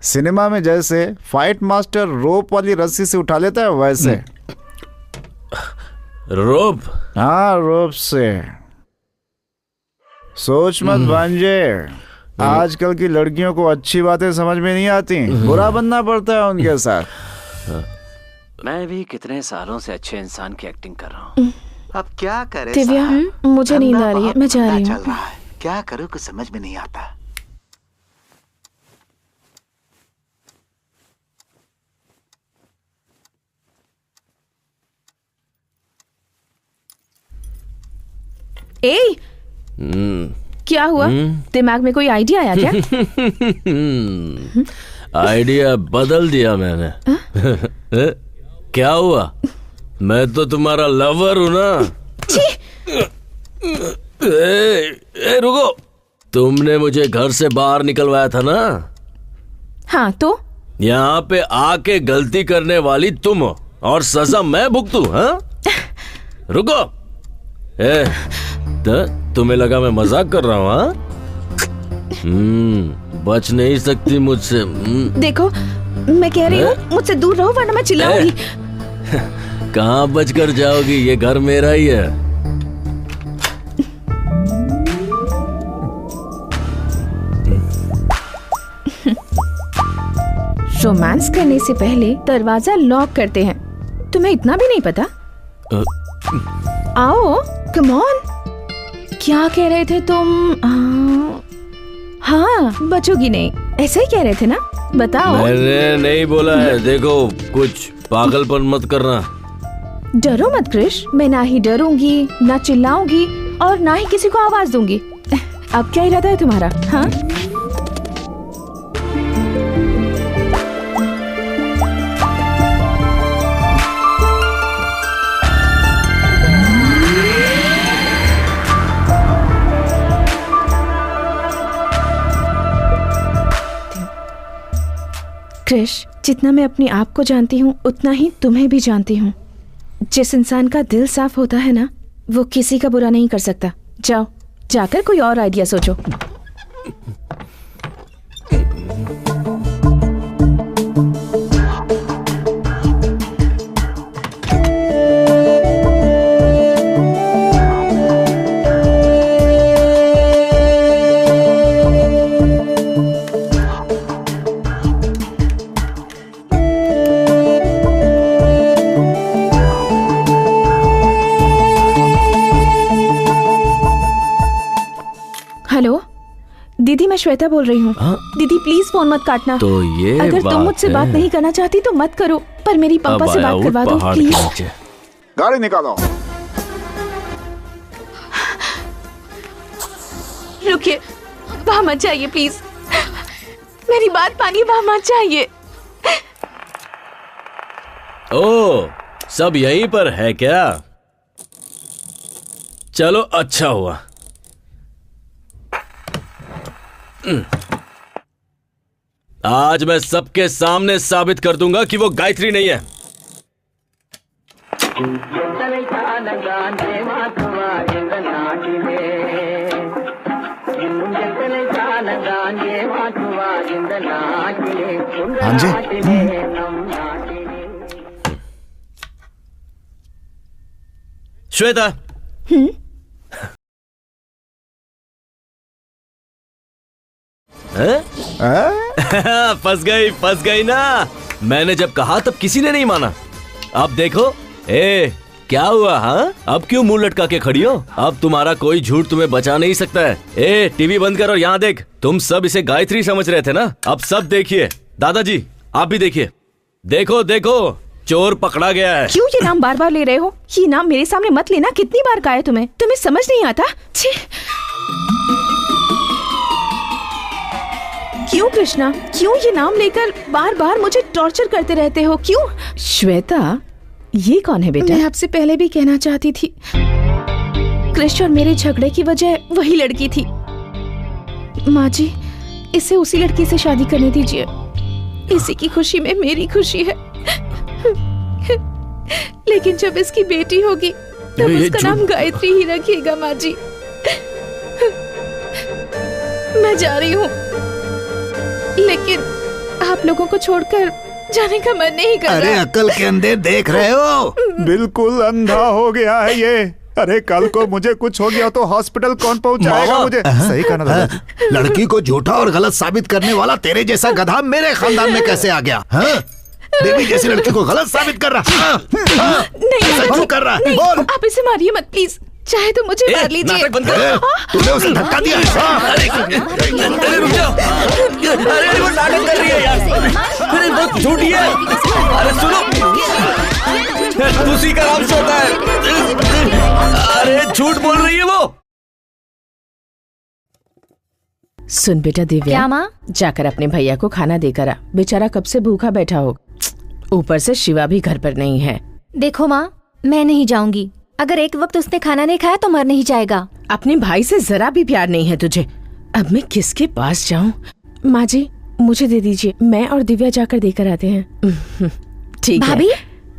सिनेमा में जैसे फाइट मास्टर रोप वाली रस्सी से उठा लेता है वैसे।
रोप?
हाँ, रोप से। सोच मत भांजे, आजकल की लड़कियों को अच्छी बातें समझ में नहीं आती, बुरा बनना पड़ता है उनके साथ।
मैं भी कितने सालों से अच्छे इंसान की एक्टिंग कर रहा हूँ।
अब क्या करे
दिव्या, मुझे नींद आ रही है, मैं जा रही हूँ।
चल रहा है, क्या करूँ कुछ समझ में नहीं आता।
ए, क्या हुआ? दिमाग में कोई आइडिया आया क्या?
आइडिया बदल दिया मैंने। क्या हुआ? मैं तो तुम्हारा लवर हूं ना। रुको, तुमने मुझे घर से बाहर निकलवाया था ना?
हाँ तो?
यहाँ पे आके गलती करने वाली तुम हो और सजा मैं भुगतू? हाँ? रुको, तुम्हें लगा मैं मजाक कर रहा हूँ? हाँ? बच नहीं सकती मुझसे।
देखो, मैं कह रही हूँ मुझसे दूर रहो वरना मैं चिल्लाऊंगी।
कहाँ बचकर जाओगी? ये घर मेरा ही है।
रोमांस करने से पहले दरवाजा लॉक करते हैं। तुम्हें इतना भी नहीं पता? आओ, कम ऑन। क्या कह रहे थे तुम? हाँ, बचोगी नहीं, ऐसे ही कह रहे थे ना? बताओ।
मैंने नहीं बोला है। देखो, कुछ पागलपन मत करना।
डरो मत क्रिश, मैं ना ही डरूंगी, ना चिल्लाऊंगी और ना ही किसी को आवाज दूंगी। अब क्या इरादा है तुम्हारा? हाँ? क्रिश, जितना मैं अपने आप को जानती हूँ उतना ही तुम्हें भी जानती हूँ। जिस इंसान का दिल साफ होता है ना, वो किसी का बुरा नहीं कर सकता। जाओ, जाकर कोई और आइडिया सोचो। हेलो दीदी, मैं श्वेता बोल रही हूँ। दीदी प्लीज फोन मत काटना।
तो ये
अगर तुम मुझसे बात नहीं करना चाहती तो मत करो, पर मेरी पापा से बात करवा दो प्लीज।
गाड़ी निकालो।
रुकिए, वहाँ मत जाइए प्लीज, मेरी बात मानिए, वहाँ मत जाइए।
ओ, सब यहीं पर है क्या? चलो, अच्छा हुआ। आज मैं सबके सामने साबित कर दूंगा कि वो गायत्री नहीं है।
हाँ जी।
श्वेता, फंस गई ना। मैंने जब कहा तब किसी ने नहीं माना। अब देखो, क्या हुआ? हाँ, अब क्यों मुंह लटका के खड़ी हो? अब तुम्हारा कोई झूठ तुम्हें बचा नहीं सकता है। टीवी बंद कर और यहाँ देख। तुम सब इसे गायत्री समझ रहे थे ना, अब सब देखिए। दादाजी आप भी देखिए। देखो देखो, चोर पकड़ा गया है।
क्यों ये नाम बार बार ले रहे हो? ये नाम मेरे सामने मत लेना। कितनी बार कहा है तुम्हें? तुम्हें समझ नहीं आता? छी। क्यों कृष्णा, क्यों ये नाम लेकर बार बार मुझे टॉर्चर करते रहते हो? क्यों?
श्वेता, ये कौन है बेटा?
मैं आपसे पहले भी कहना चाहती थी, कृष्ण और मेरे झगड़े की वजह वही लड़की थी। माँ जी, इसे उसी लड़की से शादी करने दीजिए। इसी की खुशी में मेरी खुशी है। लेकिन जब इसकी बेटी होगी तब उसका नाम गायत्री ही रखिएगा माँ जी। मैं जा रही हूँ, लेकिन आप लोगों को छोड़कर जाने का मन नहीं कर रहा।
अरे अकल के अंधे देख रहे हो?
बिल्कुल अंधा हो गया है ये। अरे कल को मुझे कुछ हो गया तो हॉस्पिटल कौन पहुंचाएगा मुझे? सही कहना दादाजी।
लड़की को झूठा और गलत साबित करने वाला तेरे जैसा गधा मेरे खानदान में कैसे आ गया? देवी जैसी लड़की को गलत साबित कर रहा।
नहीं
कर रहा।
नहीं,
बोल।
आप इसे मारिए मत प्लीज। चाहे तो मुझे मार लीजिए।
तूने उसे धक्का दिया।
अरे रुक जाओ। अरे वो नाटक कर रही है यार। अरे बहुत झूठी है। अरे सुनो, उसी का नाम श्वेता है। अरे झूठ बोल रही है वो।
सुन बेटा दिव्या,
क्या माँ?
जाकर अपने भैया को खाना देकर आ। बेचारा कब से भूखा बैठा हो। ऊपर से शिवा भी घर पर नहीं है।
देखो माँ, मैं नहीं जाऊंगी। अगर एक वक्त उसने खाना नहीं खाया तो मर नहीं जाएगा।
अपने भाई से जरा भी प्यार नहीं है तुझे। अब मैं किसके पास जाऊं? माँ जी, मुझे दे दीजिए, मैं और दिव्या जाकर देकर आते हैं। ठीक है।
भाभी,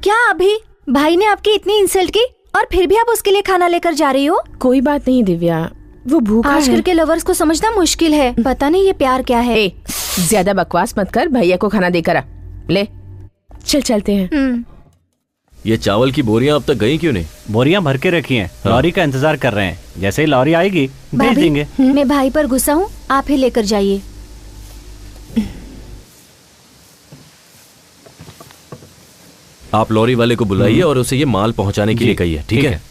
क्या अभी भाई ने आपकी इतनी इंसल्ट की और फिर भी आप उसके लिए खाना लेकर जा रही हो?
कोई बात नहीं दिव्या, वो भूखा है।
आजकल के लवर्स को समझना मुश्किल है। पता नहीं ये प्यार क्या है।
ज्यादा बकवास मत कर, भैया को खाना देकर आ। ले चल चलते हैं।
ये चावल की बोरियां अब तक गई क्यों नहीं?
बोरियां भर के रखी हैं। लॉरी का इंतजार कर रहे हैं। जैसे ही लॉरी आएगी भेज देंगे।
मैं भाई पर गुस्सा हूँ, आप ही लेकर जाइए।
आप लॉरी वाले को बुलाइए और उसे ये माल पहुंचाने के लिए कहिए। ठीक है?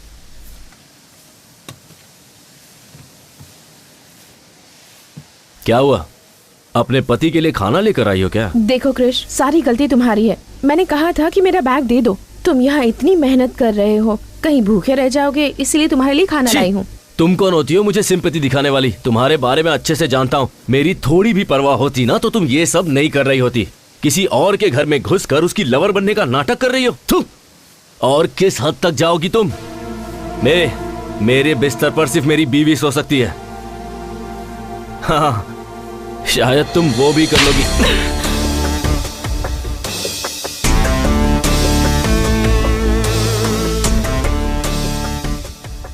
क्या हुआ? अपने पति के लिए खाना लेकर आई हो क्या?
देखो कृष, सारी गलती तुम्हारी है। मैंने कहा था कि मेरा बैग दे दो। तुम यहाँ इतनी मेहनत कर रहे हो, कहीं भूखे रह जाओगे, इसलिए तुम्हारे लिए खाना लाई हूँ।
तुम कौन होती हो मुझे सिंपैथी दिखाने वाली? तुम्हारे बारे में अच्छे से जानता हूँ। मेरी थोड़ी भी परवाह होती ना तो तुम ये सब नहीं कर रही होती। किसी और के घर में घुसकर उसकी लवर बनने का नाटक कर रही हो तुम। और किस हद तक जाओगी तुम? मेरे बिस्तर पर सिर्फ मेरी बीवी सो सकती है। हाँ, शायद तुम वो भी कर लोगी।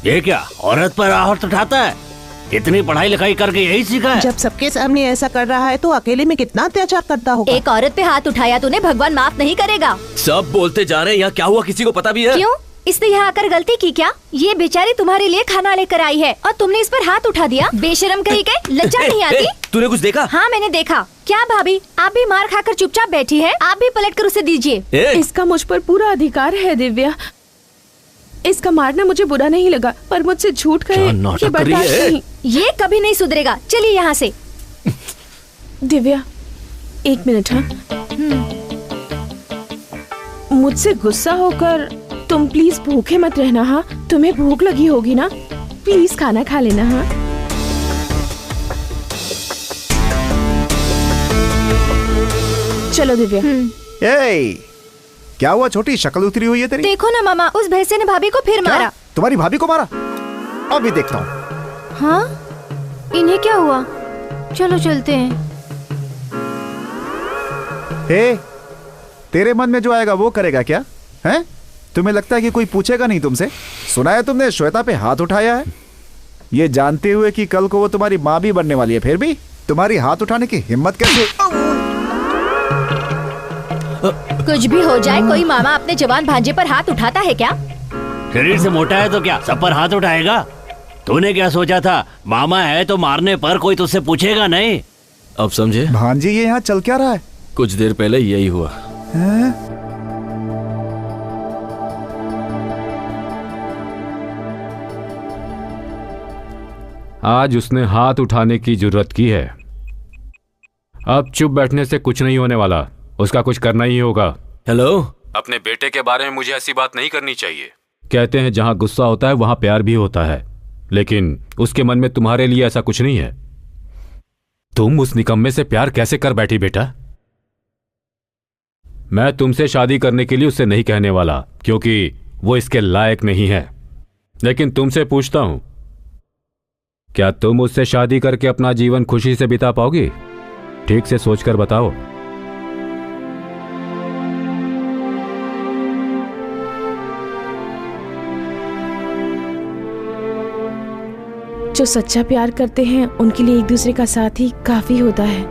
ये क्या औरत पर आहट उठाता है? इतनी पढ़ाई लिखाई करके यही सीखा है?
जब सबके सामने ऐसा कर रहा है तो अकेले में कितना अत्याचार करता होगा।
एक औरत पे हाथ उठाया तूने, भगवान माफ नहीं करेगा।
सब बोलते जा रहे हैं, यहाँ क्या हुआ किसी को पता भी है?
क्यों? इसने यहाँ आकर गलती की क्या? ये बेचारी तुम्हारे लिए खाना लेकर आई है और तुमने इस पर हाथ उठा दिया। बेशरम कहीं के, लज्जा नहीं आती?
तूने कुछ देखा?
हाँ मैंने देखा। क्या भाभी, आप भी मार खाकर चुपचाप बैठी है? आप भी पलट कर उसे दीजिए।
इसका मुझ पर पूरा अधिकार है दिव्या। इसका मारना मुझे बुरा नहीं लगा, पर मुझसे झूठ कहे ये बर्दाश्त नहीं।
ये कभी नहीं सुधरेगा। चलिए यहाँ से।
दिव्या, एक मिनट। हाँ, मुझसे गुस्सा होकर तुम प्लीज भूखे मत रहना। हाँ, तुम्हें भूख लगी होगी ना, प्लीज खाना खा लेना। हाँ, चलो दिव्या।
क्या हुआ छोटी, शक्ल उतरी हुई है तेरी?
देखो ना मामा, उस भैंसे ने भाभी को फिर मारा।
तुम्हारी भाभी को मारा? अभी देखता हूँ।
हाँ, इन्हें क्या हुआ? चलो चलते हैं।
तेरे मन में जो आएगा वो करेगा क्या? हैं? तुम्हें लगता है कि कोई पूछेगा नहीं तुमसे? सुना है तुमने श्वेता पे हाथ उठाया है, ये जानते हुए कि कल को वो तुम्हारी माँ भी बनने वाली है, फिर भी तुम्हारी हाथ उठाने की हिम्मत कैसे?
कुछ भी हो जाए, कोई मामा अपने जवान भांजे पर हाथ उठाता है क्या?
शरीर से मोटा है तो क्या सब पर हाथ उठाएगा? तूने क्या सोचा था, मामा है तो मारने पर कोई तुझसे पूछेगा नहीं?
अब समझे?
भांजी ये यहाँ चल क्या रहा है?
कुछ देर पहले यही हुआ।
आज उसने हाथ उठाने की जरूरत की है। अब चुप बैठने से कुछ नहीं होने वाला, उसका कुछ करना ही होगा।
हेलो,
अपने बेटे के बारे में मुझे ऐसी बात नहीं करनी चाहिए। कहते हैं जहां गुस्सा होता है वहां प्यार भी होता है, लेकिन उसके मन में तुम्हारे लिए ऐसा कुछ नहीं है। तुम उस निकम्मे से प्यार कैसे कर बैठी बेटा? मैं तुमसे शादी करने के लिए उससे नहीं कहने वाला, क्योंकि वो इसके लायक नहीं है। लेकिन तुमसे पूछता हूं, क्या तुम उससे शादी करके अपना जीवन खुशी से बिता पाओगी? ठीक से सोचकर बताओ।
जो सच्चा प्यार करते हैं उनके लिए एक दूसरे का साथ ही काफी होता है।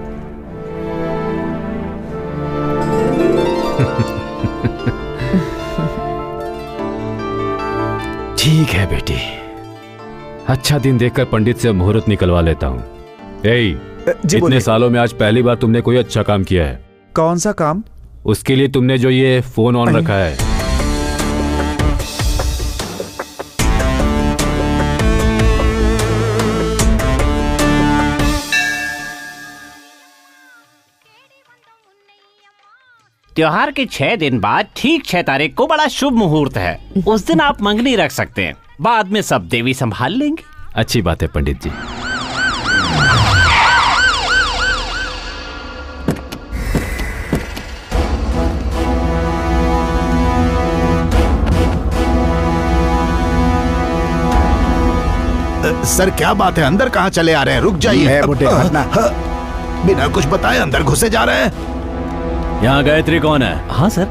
ठीक है बेटी, अच्छा दिन देखकर पंडित से मुहूर्त निकलवा लेता हूँ। इतने सालों में आज पहली बार तुमने कोई अच्छा काम किया है।
कौन सा काम?
उसके लिए तुमने जो ये फोन ऑन रखा है।
त्योहार के 6 दिन बाद ठीक 6 तारीख को बड़ा शुभ मुहूर्त है। उस दिन आप मंगनी रख सकते हैं, बाद में सब देवी संभाल लेंगे।
अच्छी बात है पंडित जी।
सर क्या बात है, अंदर कहाँ चले आ रहे हैं? रुक जाइए। बिना कुछ बताए अंदर घुसे जा रहे हैं।
यहाँ गायत्री कौन है?
हाँ सर,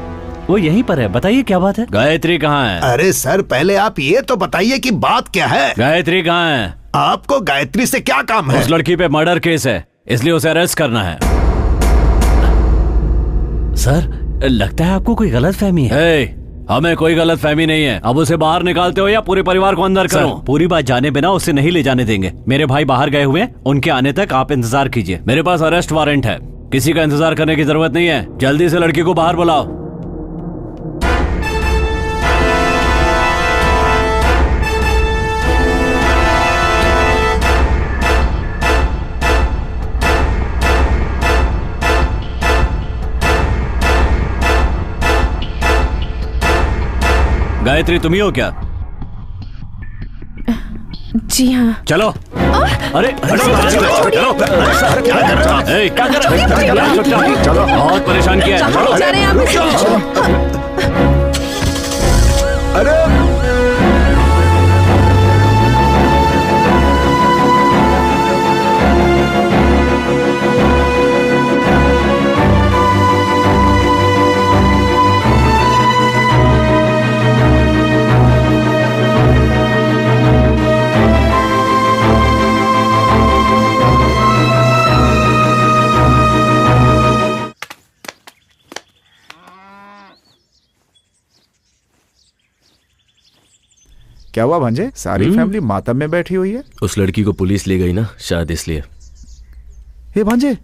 वो यहीं पर है। बताइए क्या बात है?
गायत्री कहाँ है?
अरे सर पहले आप ये तो बताइए कि बात क्या है।
गायत्री कहाँ है?
आपको गायत्री से क्या काम है?
उस लड़की पे मर्डर केस है, इसलिए उसे अरेस्ट करना है।
सर लगता है आपको कोई गलत फहमी है।
हमें कोई गलत फहमी नहीं है। अब उसे बाहर निकालते हो या पूरे परिवार को अंदर करो?
पूरी बात जाने बिना उसे नहीं ले जाने देंगे। मेरे भाई बाहर गए हुए, उनके आने तक आप इंतजार कीजिए।
मेरे पास अरेस्ट वारंट है, किसी का इंतजार करने की जरूरत नहीं है। जल्दी से लड़की को बाहर बुलाओ। गायत्री तुम ही हो क्या?
जी हाँ।
चलो। अरे क्या कर रहे हो? बहुत परेशान किया है।
अरे
क्या हुआ भांजे? सारी फैमिली मातम में बैठी हुई है।
उस लड़की को पुलिस ले गई ना, शायद इसलिए।
हे भांजे,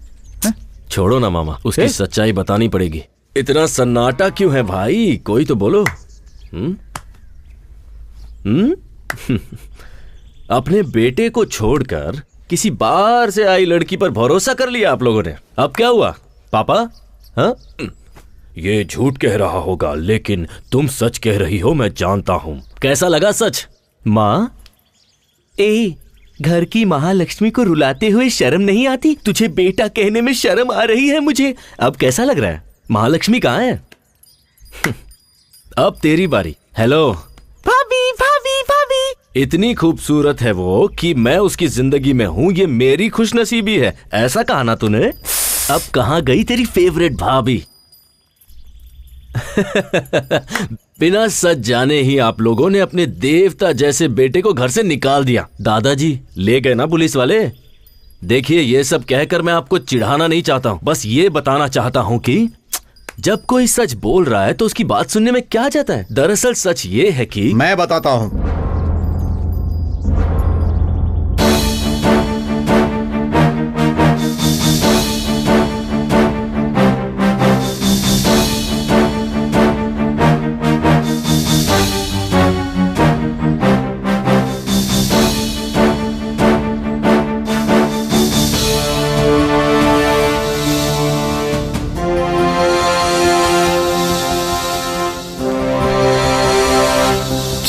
छोड़ो ना मामा, उसकी सच्चाई बतानी पड़ेगी। इतना सन्नाटा क्यों है भाई? कोई तो बोलो। अपने बेटे को छोड़कर किसी बाहर से आई लड़की पर भरोसा कर लिया आप लोगों ने। अब क्या हुआ पापा? हाँ, ये झूठ कह रहा होगा, लेकिन तुम सच कह रही हो, मैं जानता हूं। कैसा लगा सच? माँ, घर की महालक्ष्मी को रुलाते हुए शर्म नहीं आती? तुझे बेटा कहने में शर्म आ रही है मुझे। अब कैसा लग रहा है? महालक्ष्मी कहाँ है? अब तेरी बारी। हेलो
भाभी, भाभी, भाभी।
इतनी खूबसूरत है वो कि मैं उसकी जिंदगी में हूं, ये मेरी खुशनसीबी है। ऐसा कहा ना तूने। अब कहाँ गई तेरी फेवरेट भाभी? बिना सच जाने ही आप लोगों ने अपने देवता जैसे बेटे को घर से निकाल दिया। दादाजी ले गए ना पुलिस वाले। देखिए, ये सब कहकर मैं आपको चिढ़ाना नहीं चाहता हूं, बस ये बताना चाहता हूं कि जब कोई सच बोल रहा है तो उसकी बात सुनने में क्या जाता है। दरअसल सच ये है कि
मैं बताता हूँ।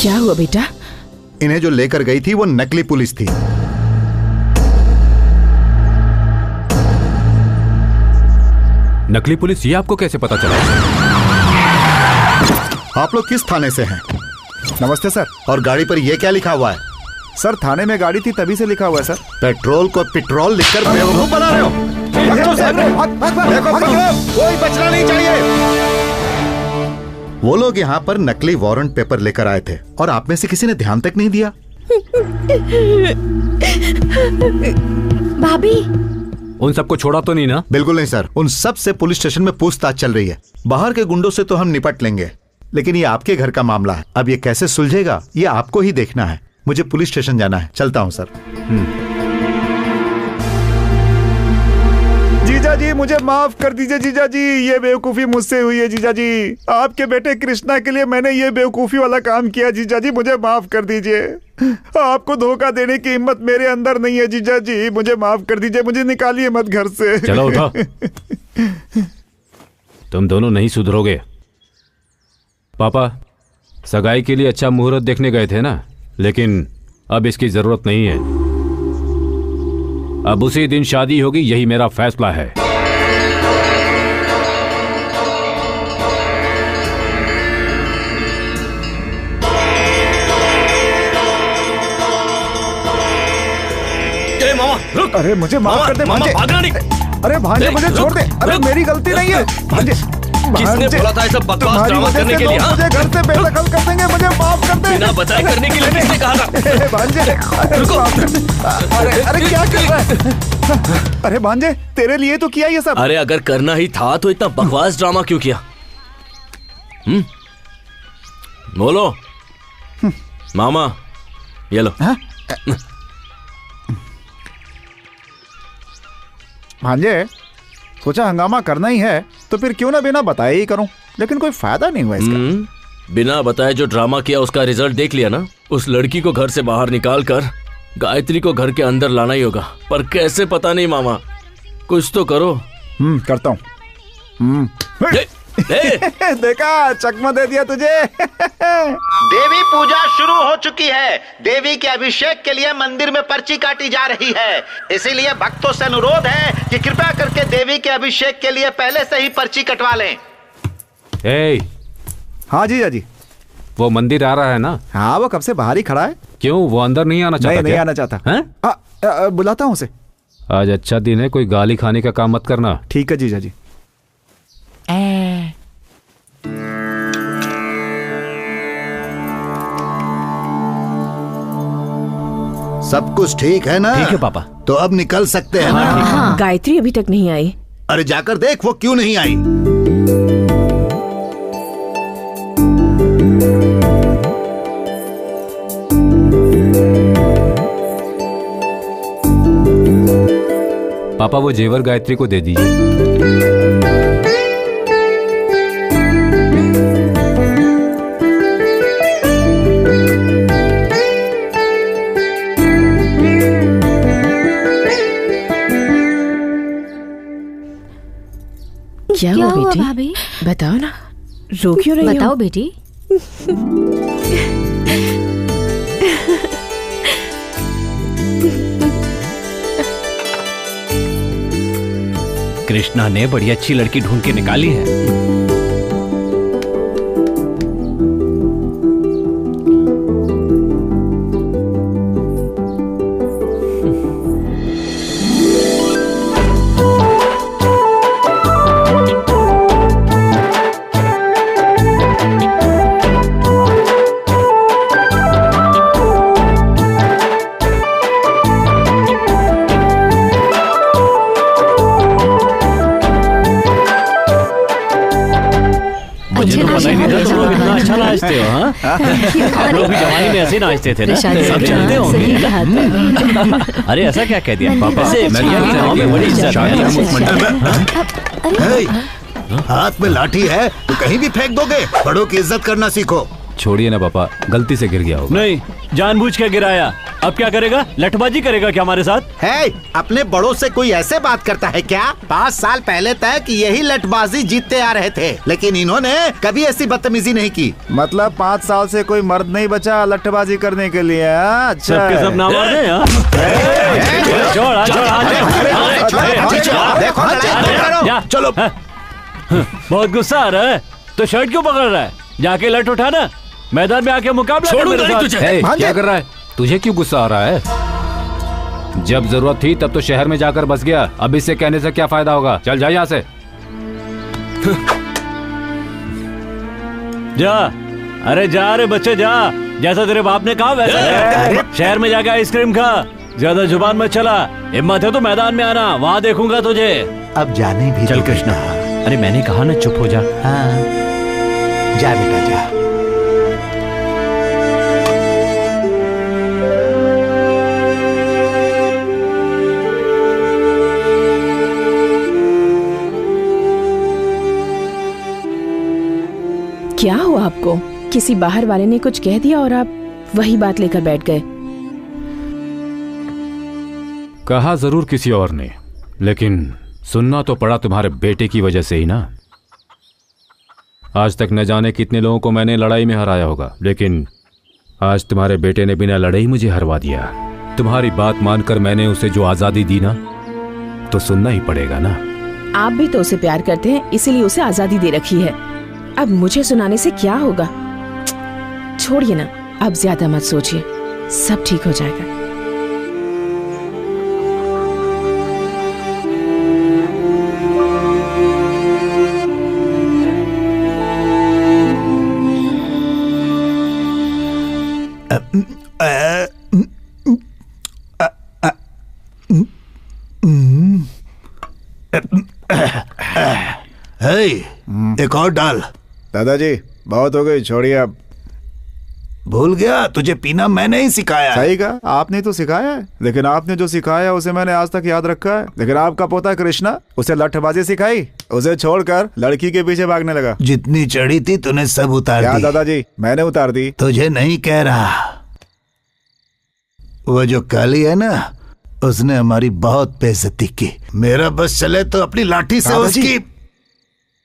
क्या हुआ बेटा?
इन्हें जो लेकर गई थी वो नकली पुलिस थी।
नकली पुलिस, ये आपको कैसे पता चला?
आप लोग किस थाने से हैं?
नमस्ते सर।
और गाड़ी पर ये क्या लिखा हुआ है?
सर थाने में गाड़ी थी तभी से लिखा हुआ है सर।
पेट्रोल को पेट्रोल लिखकर बेवकूफ बना रहे हो। कोई बचना नहीं चाहिए। वो लोग यहाँ पर नकली वारंट पेपर लेकर आए थे और आप में से किसी ने ध्यान तक नहीं दिया।
भाभी,
उन सबको छोड़ा तो नहीं ना?
बिल्कुल नहीं सर, उन सब से पुलिस स्टेशन में पूछताछ चल रही है। बाहर के गुंडों से तो हम निपट लेंगे, लेकिन ये आपके घर का मामला है। अब ये कैसे सुलझेगा ये आपको ही देखना है। मुझे पुलिस स्टेशन जाना है, चलता हूँ सर।
जीजा जी मुझे माफ कर दीजिए जीजा जी, ये बेवकूफी मुझसे हुई है जीजा जी। आपके बेटे कृष्णा के लिए मैंने ये बेवकूफी वाला काम किया जीजा जी, मुझे माफ कर दीजिए। आपको धोखा देने की हिम्मत मेरे अंदर नहीं है जीजा जी, मुझे माफ कर दीजिए, मुझे निकालिए मत घर से।
चलो उठो। तुम दोनों नहीं सुधरोगे। पापा सगाई के लिए अच्छा मुहूर्त देखने गए थे ना, लेकिन अब इसकी जरूरत नहीं है। अब उसी दिन शादी होगी, यही मेरा फैसला है।
मामा रुक।
अरे मुझे माफ कर दे भांजे।
भागना नहीं।
अरे भांजे मुझे छोड़ दे। अरे मेरी गलती नहीं है भांजे।
किसने बोला था ऐसा बकवास ड्रामा करने के लिए?
मुझे घर से बेदखल कर देंगे, मुझे माफ कर दे।
बिना बताए करने के लिए किसने कहा था?
भांजे रुको। अरे क्या कर रहा है? अरे भांजे तेरे लिए तो किया ये सब।
अरे अगर करना ही था तो इतना बकवास ड्रामा क्यों किया? बोलो। मामा ये लो।
भांजे सोचा हंगामा करना ही है तो फिर क्यों ना बिना बताए ही करूं, लेकिन कोई फायदा नहीं हुआ इसका।
बिना बताए जो ड्रामा किया उसका रिजल्ट देख लिया ना। उस लड़की को घर से बाहर निकाल कर गायत्री को घर के अंदर लाना ही होगा, पर कैसे पता नहीं मामा, कुछ तो करो।
करता हूँ। देखा चकमा दे दिया तुझे।
देवी पूजा शुरू हो चुकी है। देवी के अभिषेक के लिए मंदिर में पर्ची काटी जा रही है, इसीलिए भक्तों से अनुरोध है कि कृपया करके देवी के अभिषेक के लिए पहले से ही पर्ची कटवा लें।
हाँ जीजा जी।
वो मंदिर आ रहा है ना?
हाँ वो कब से बाहर ही खड़ा है।
क्यों, वो अंदर नहीं आना चाहता?
नहीं आना चाहता। बुलाता हूँ उसे।
आज अच्छा दिन है, कोई गाली खाने का काम मत करना।
ठीक है जीजा जी।
सब कुछ ठीक है ना?
ठीक है पापा।
तो अब निकल सकते हैं ना?
हाँ। गायत्री अभी तक नहीं आई।
अरे जाकर देख वो क्यों नहीं आई।
पापा वो जेवर गायत्री को दे दीजिए।
क्या हुआ बेटी?
भाभी
बताओ ना, रो क्यों रही हो?
बताओ बेटी।
कृष्णा ने बड़ी अच्छी लड़की ढूंढ के निकाली है। नाचते हो? हाँ, आप लोग भी जवानी में ऐसे नाचते थे ना?
प्रशांत
सब
जी,
जानते
हाँ, सही
होंगे।
कहा था।
अरे ऐसा क्या कह दिया पापा?
मैं
बड़ी इज्जत है।
हाथ में लाठी है तो कहीं भी फेंक दोगे। बड़ों की इज्जत करना सीखो।
छोड़िए ना पापा, गलती से गिर गया होगा।
नहीं, जानबूझ के गिराया। अब क्या करेगा? लठबाजी करेगा क्या हमारे साथ?
है अपने बड़ों से कोई ऐसे बात करता है क्या? 5 साल पहले तक यही लठबाजी जीतते आ रहे थे, लेकिन इन्होंने कभी ऐसी बदतमीजी नहीं की।
मतलब 5 साल से कोई मर्द नहीं बचा लट्ठबाजी करने के लिए। अच्छा,
सबके सब नाम मार दे।
चलो।
बहुत गुस्सा आ रहा है तो शर्ट क्यों पकड़ रहा है? जाके लठ उठाना, मैदान में आके मुकाबला कर मेरे साथ।
क्या कर रहा है? तुझे क्यों गुस्सा आ रहा है? जब जरूरत थी तब तो शहर में जाकर बस गया। अब इससे कहने से क्या फायदा होगा? चल जा यहाँ से।
जा, अरे जा रे बच्चे जा, जैसा तेरे बाप ने कहा वैसा। शहर में जाके आइसक्रीम खा, ज्यादा जुबान मत चला। हिम्मत है तो मैदान में आना, वहाँ देखूंगा तुझे।
अब जाने भी
चल कृष्णा। अरे मैंने कहा ना चुप हो जा।
हाँ, जा बेटा जा।
क्या हुआ आपको? किसी बाहर वाले ने कुछ कह दिया और आप वही बात लेकर बैठ गए?
कहा जरूर किसी और ने, लेकिन सुनना तो पड़ा तुम्हारे बेटे की वजह से ही ना। आज तक न जाने कितने लोगों को मैंने लड़ाई में हराया होगा, लेकिन आज तुम्हारे बेटे ने बिना लड़ाई मुझे हरवा दिया। तुम्हारी बात मानकर मैंने उसे जो आजादी दी ना, तो सुनना ही पड़ेगा ना।
आप भी तो उसे प्यार करते हैं, इसीलिए उसे आजादी दे रखी है। अब मुझे सुनाने से क्या होगा? छोड़िए ना, अब ज्यादा मत सोचिए, सब ठीक हो जाएगा।
एक और डाल।
दादाजी बहुत हो गई, छोड़िए अब।
भूल गया, तुझे पीना मैंने ही सिखाया।
सही कहा, आपने तो सिखाया है, लेकिन आपने जो सिखाया उसे मैंने आज तक याद रखा है। लेकिन आपका पोता कृष्णा, उसे लठबाजी सिखाई, उसे छोड़कर लड़की के पीछे भागने लगा।
जितनी चढ़ी थी तूने सब उतार दी।
दादाजी मैंने उतार दी।
तुझे नहीं कह रहा, वो जो काली है ना, उसने हमारी बहुत बेइज्जती की। मेरा बस चले तो अपनी लाठी से उसकी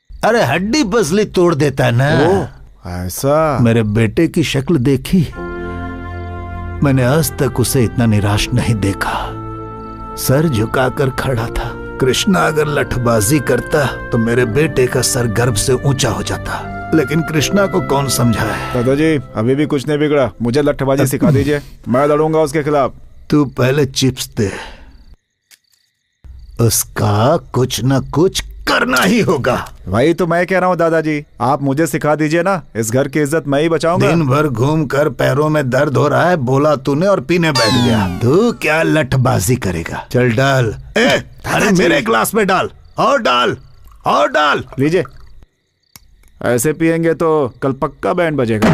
अरे हड्डी बसली तोड़ देता ना।
ऐसा?
मेरे बेटे की शक्ल देखी, मैंने आज तक उसे इतना निराश नहीं देखा। सर झुकाकर खड़ा था। कृष्णा अगर लठबाजी करता तो मेरे बेटे का सर गर्व से ऊंचा हो जाता, लेकिन कृष्णा को कौन समझाए।
दादाजी अभी भी कुछ नहीं बिगड़ा, मुझे लठबाजी सिखा दीजिए, मैं लड़ूंगा उसके खिलाफ।
तू पहले चिप्स दे, उसका कुछ न कुछ करना ही होगा।
वही तो मैं कह रहा हूँ दादाजी, आप मुझे सिखा दीजिए ना, इस घर की इज्जत मैं ही बचाऊंगा।
दिन भर घूम कर पैरों में दर्द हो रहा है, बोला तूने और पीने बैठ गया। तू क्या लठबाजी करेगा? चल डाल। अरे मेरे ग्लास में डाल, और डाल, और डाल।
लीजिए, ऐसे पिएंगे तो कल पक्का बैंड बजेगा।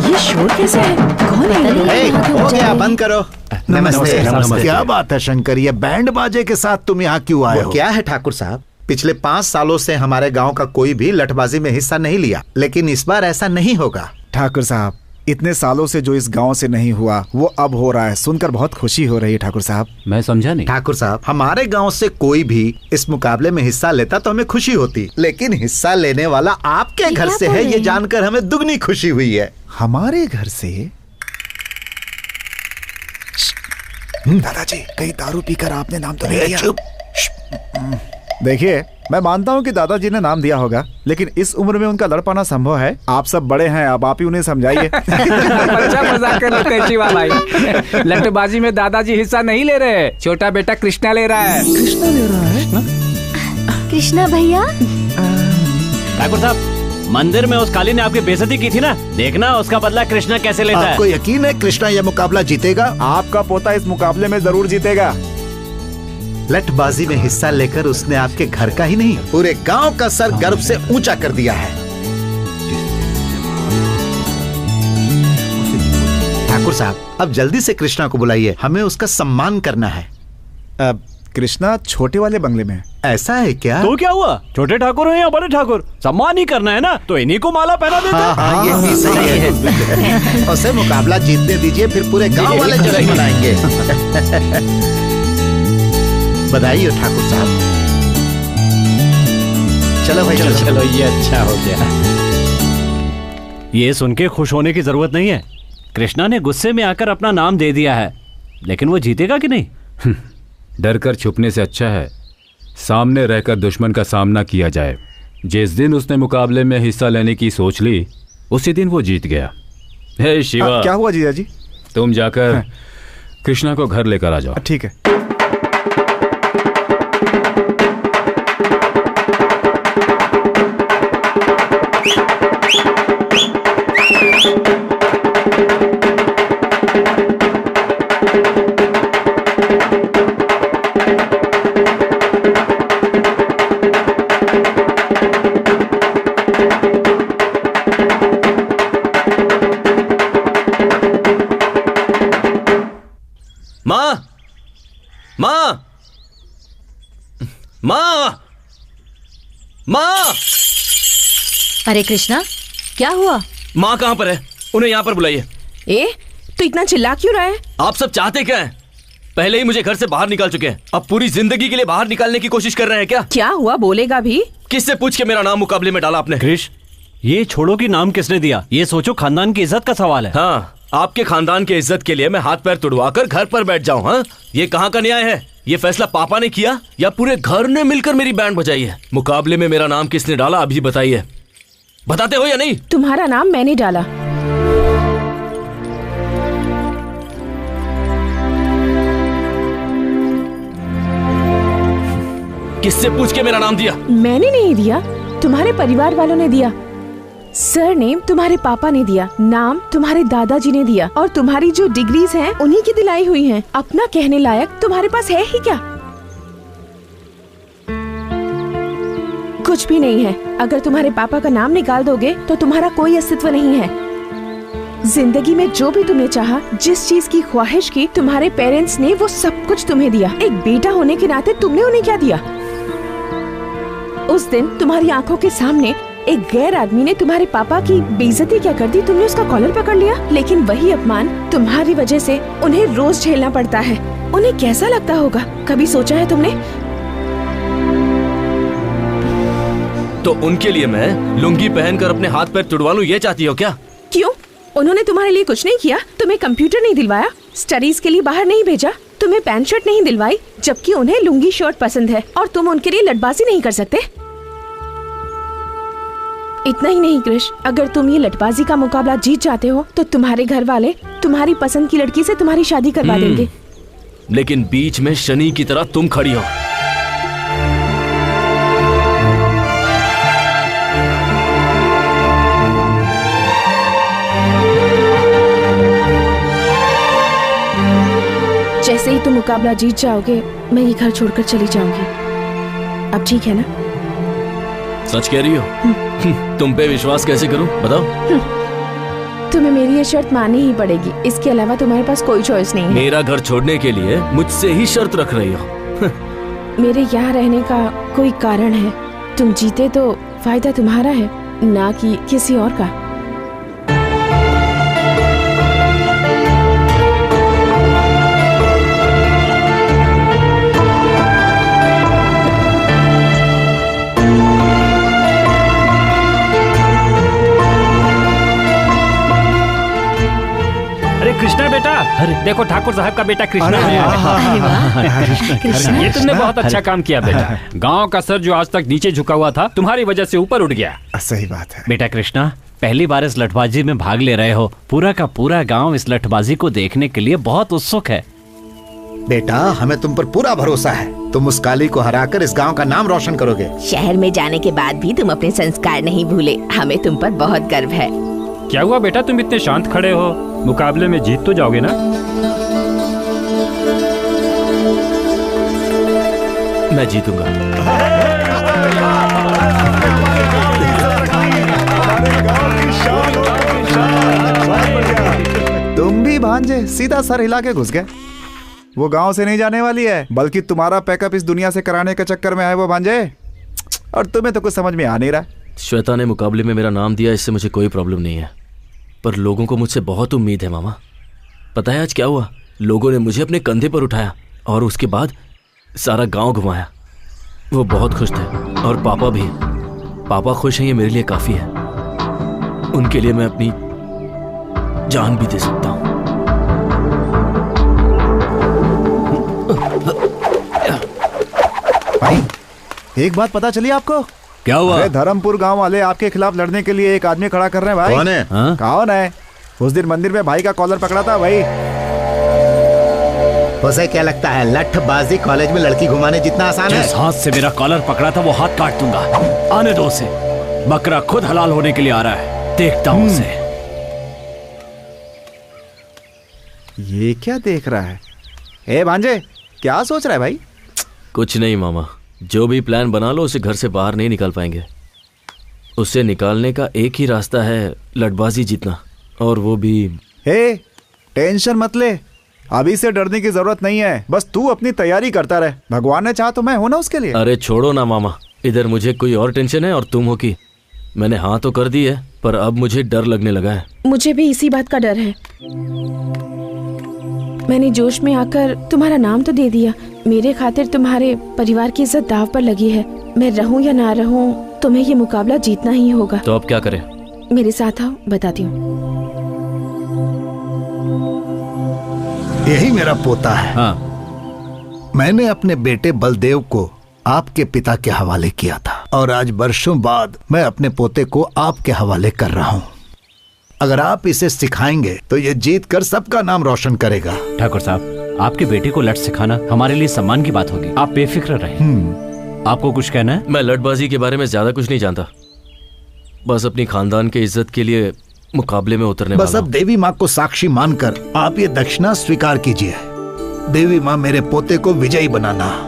ये शोर कैसे है? कौन है?
हो गया, बंद करो।
नमस्ते। क्या बात है शंकर, ये बैंड बाजे के साथ तुम यहाँ क्यों आए हो?
क्या है ठाकुर साहब, पिछले 5 सालों से हमारे गांव का कोई भी लठबाजी में हिस्सा नहीं लिया, लेकिन इस बार ऐसा नहीं होगा।
ठाकुर साहब, इतने सालों से जो इस गांव से नहीं हुआ वो अब हो रहा है, सुनकर बहुत खुशी हो रही है। ठाकुर साहब
मैं समझा नहीं।
ठाकुर साहब, हमारे गांव से कोई भी इस मुकाबले में हिस्सा लेता तो हमें खुशी होती, लेकिन हिस्सा लेने वाला आपके घर से है, ये जानकर हमें दुगनी खुशी हुई है।
हमारे घर से? दादाजी कहीं दारू पीकर आपने नाम तो नहीं दिया? देखिए, मैं मानता हूँ कि दादाजी ने नाम दिया होगा, लेकिन इस उम्र में उनका लड़ पाना संभव है। आप सब बड़े हैं, अब आप ही उन्हें समझाइए।
बच्चा मजाक कर लेते हैं शिवा भाई। लठबाजी में दादाजी हिस्सा नहीं ले रहे, छोटा बेटा कृष्णा ले रहा है।
कृष्णा ले रहा है?
कृष्णा भैया?
ठाकुर साहब, मंदिर में उस काली ने आपकी बेइज्जती की थी ना, देखना उसका बदला कृष्णा कैसे लेता है।
आपको यकीन है कृष्णा यह मुकाबला जीतेगा?
आपका पोता इस मुकाबले में जरूर जीतेगा।
लठबाजी में हिस्सा लेकर उसने आपके घर का ही नहीं पूरे गांव का सर गर्व से ऊंचा कर दिया है। ठाकुर साहब, अब जल्दी से कृष्णा को बुलाइए, हमें उसका सम्मान करना है।
कृष्णा छोटे वाले बंगले में है।
ऐसा है क्या?
तो क्या हुआ, छोटे ठाकुर हो या बड़े ठाकुर, सम्मान ही करना है ना, तो इन्हीं को माला पहना देते।
हाँ, ये भी सही है। उसे मुकाबला जीतने दीजिए, फिर पूरे गांव वाले जश्न मनाएंगे। बधाई हो ठाकुर साहब। चलो भाई चलो,
चलो ये अच्छा हो गया। ये सुन के खुश होने की जरूरत नहीं है। कृष्णा ने गुस्से में आकर अपना नाम दे दिया है, लेकिन वो जीतेगा कि नहीं?
डर कर छुपने से अच्छा है सामने रहकर दुश्मन का सामना किया जाए। जिस दिन उसने मुकाबले में हिस्सा लेने की सोच ली, उसी दिन वो जीत गया। हे शिवा,
क्या हुआ जीजा जी?
तुम जाकर कृष्णा को घर लेकर आ जाओ।
ठीक है।
माँ!
अरे कृष्णा, क्या हुआ?
माँ कहाँ पर है? उन्हें यहाँ पर बुलाइए।
तो इतना चिल्ला क्यों रहा है?
आप सब चाहते क्या हैं? पहले ही मुझे घर से बाहर निकाल चुके हैं, अब पूरी जिंदगी के लिए बाहर निकालने की कोशिश कर रहे हैं क्या?
क्या हुआ, बोलेगा भी?
किससे पूछ के मेरा नाम मुकाबले में डाला आपने?
कृष, ये छोड़ो कि नाम किसने दिया, ये सोचो खानदान की इज्जत का सवाल है।
हाँ, आपके खानदान के इज्जत के लिए मैं हाथ पैर तुड़वाकर घर पर बैठ जाऊं? हाँ, ये कहाँ का न्याय है? ये फैसला पापा ने किया या पूरे घर ने मिलकर मेरी बैंड बजाई है? मुकाबले में मेरा नाम किसने डाला, अभी बताइए। बताते हो या नहीं?
तुम्हारा नाम मैंने डाला।
किससे पूछ के मेरा नाम दिया?
मैंने नहीं दिया, तुम्हारे परिवार वालों ने दिया। सर नेम तुम्हारे पापा ने दिया, नाम तुम्हारे दादाजी ने दिया, और तुम्हारी जो डिग्रीज हैं उन्हीं की दिलाई हुई हैं। अपना कहने लायक तुम्हारे पास है ही क्या? कुछ भी नहीं है। अगर तुम्हारे पापा का नाम निकाल दोगे तो तुम्हारा कोई अस्तित्व नहीं है। जिंदगी में जो भी तुमने चाहा, जिस चीज की ख्वाहिश की, तुम्हारे पेरेंट्स ने वो सब कुछ तुम्हें दिया। एक बेटा होने के नाते तुमने उन्हें क्या दिया? उस दिन तुम्हारी आंखों के सामने एक गैर आदमी ने तुम्हारे पापा की बेइज्जती क्या कर दी, तुमने उसका कॉलर पकड़ लिया। लेकिन वही अपमान तुम्हारी वजह से उन्हें रोज झेलना पड़ता है। उन्हें कैसा लगता होगा, कभी सोचा है तुमने?
तो उनके लिए मैं लुंगी पहनकर अपने हाथ पैर तुड़वा लूं, ये चाहती हो क्या?
क्यों? उन्होंने तुम्हारे लिए कुछ नहीं किया? तुम्हें कंप्यूटर नहीं दिलवाया, स्टडीज के लिए बाहर नहीं भेजा, तुम्हें पैंट शर्ट नहीं दिलवाई, जबकि उन्हें लुंगी शर्ट पसंद है, और तुम उनके लिए लटबाजी नहीं कर सकते? इतना ही नहीं कृष, अगर तुम ये लटबाजी का मुकाबला जीत जाते हो तो तुम्हारे घर वाले तुम्हारी पसंद की लड़की से तुम्हारी शादी करवा देंगे।
लेकिन बीच में शनि की तरह तुम खड़ी हो।
जैसे ही तुम मुकाबला जीत जाओगे, मैं ये घर छोड़कर चली जाऊंगी। अब ठीक है ना?
सच कह रही हो? तुम पे विश्वास कैसे करूं, बताओ?
तुम्हें मेरी ये शर्त माननी ही पड़ेगी, इसके अलावा तुम्हारे पास कोई चॉइस नहीं है।
मेरा घर छोड़ने के लिए मुझसे ही शर्त रख रही हो?
मेरे यहाँ रहने का कोई कारण है। तुम जीते तो फायदा तुम्हारा है, ना कि किसी और का।
कृष्णा बेटा, अरे देखो ठाकुर साहब का बेटा कृष्णा है।
ये तुमने बहुत अच्छा काम किया बेटा। गांव का सर जो आज तक नीचे झुका हुआ था, तुम्हारी वजह से ऊपर उठ गया।
सही बात है
बेटा कृष्णा, पहली बार इस लठबाजी में भाग ले रहे हो। पूरा का पूरा गांव इस लठबाजी को देखने के लिए बहुत उत्सुक है।
बेटा, हमें तुम पर पूरा भरोसा है। तुम उस काली को हराकर इस गांव का नाम रोशन करोगे।
शहर में जाने के बाद भी तुम अपने संस्कार नहीं भूले, हमें तुम पर बहुत गर्व है।
क्या हुआ बेटा, तुम इतने शांत खड़े हो? मुकाबले में जीत तो जाओगे ना?
मैं जीतूंगा।
तुम भी भांजे सीधा सर हिला के घुस गए। वो गांव से नहीं जाने वाली है, बल्कि तुम्हारा पैकअप इस दुनिया से कराने के चक्कर में है वो भांजे। और तुम्हें तो कुछ समझ में आ नहीं रहा।
श्वेता ने मुकाबले में मेरा नाम दिया, इससे मुझे कोई प्रॉब्लम नहीं है, पर लोगों को मुझसे बहुत उम्मीद है मामा। पता है आज क्या हुआ? लोगों ने मुझे अपने कंधे पर उठाया और उसके बाद सारा गांव घुमाया। वो बहुत खुश थे और पापा भी। पापा खुश हैं, ये मेरे लिए काफी है। उनके लिए मैं अपनी जान भी दे सकता हूं।
भाई एक बात पता चली आपको?
क्या हुआ?
अरे धर्मपुर गांव वाले आपके खिलाफ लड़ने के लिए एक आदमी खड़ा कर रहे हैं भाई।
कौन है?
कौन है? उस दिन मंदिर में भाई का कॉलर पकड़ा था भाई।
उसे क्या लगता है लठबाजी कॉलेज में लड़की घुमाने जितना आसान है?
जिस हाथ से मेरा कॉलर पकड़ा था वो हाथ काट दूंगा। आने दो उसे। बकरा खुद हलाल होने के लिए आ रहा है, देखता हूं उसे।
ये क्या देख रहा है? ए भांजे, क्या सोच रहा है भाई?
कुछ नहीं मामा, जो भी प्लान बना लो उसे घर से बाहर नहीं निकाल पाएंगे। उसे निकालने का एक ही रास्ता है, लठबाजी जीतना, और वो भी।
हे, टेंशन मत ले, अभी से डरने की जरूरत नहीं है। बस तू अपनी तैयारी करता रहे, भगवान ने चाहा तो मैं हूं ना उसके लिए।
अरे छोड़ो ना मामा, इधर मुझे कोई और टेंशन है और तुम हो कि मैंने हाँ तो कर दी है, पर अब मुझे डर लगने लगा है।
मुझे भी इसी बात का डर है। मैंने जोश में आकर तुम्हारा नाम तो दे दिया। मेरे खातिर तुम्हारे परिवार की इज्जत दाव पर लगी है। मैं रहूं या ना रहूं, तुम्हें ये मुकाबला जीतना ही होगा।
तो अब क्या करें?
मेरे साथ आओ, बताती हूँ।
यही मेरा पोता है।
हाँ।
मैंने अपने बेटे बलदेव को आपके पिता के हवाले किया था और आज वर्षों बाद मैं अपने पोते को आपके हवाले कर रहा हूँ। अगर आप इसे सिखाएंगे तो ये जीत कर सबका नाम रोशन करेगा।
ठाकुर साहब, आपके बेटे को लठ सिखाना हमारे लिए सम्मान की बात होगी। आप बेफिक्र रहें। आपको कुछ कहना है?
मैं लठबाजी के बारे में ज्यादा कुछ नहीं जानता, बस अपनी खानदान के इज्जत के लिए मुकाबले में उतरने
बस अब देवी माँ को साक्षी मानकर आप ये दक्षिणा स्वीकार कीजिए। देवी माँ, मेरे पोते को विजयी बनाना।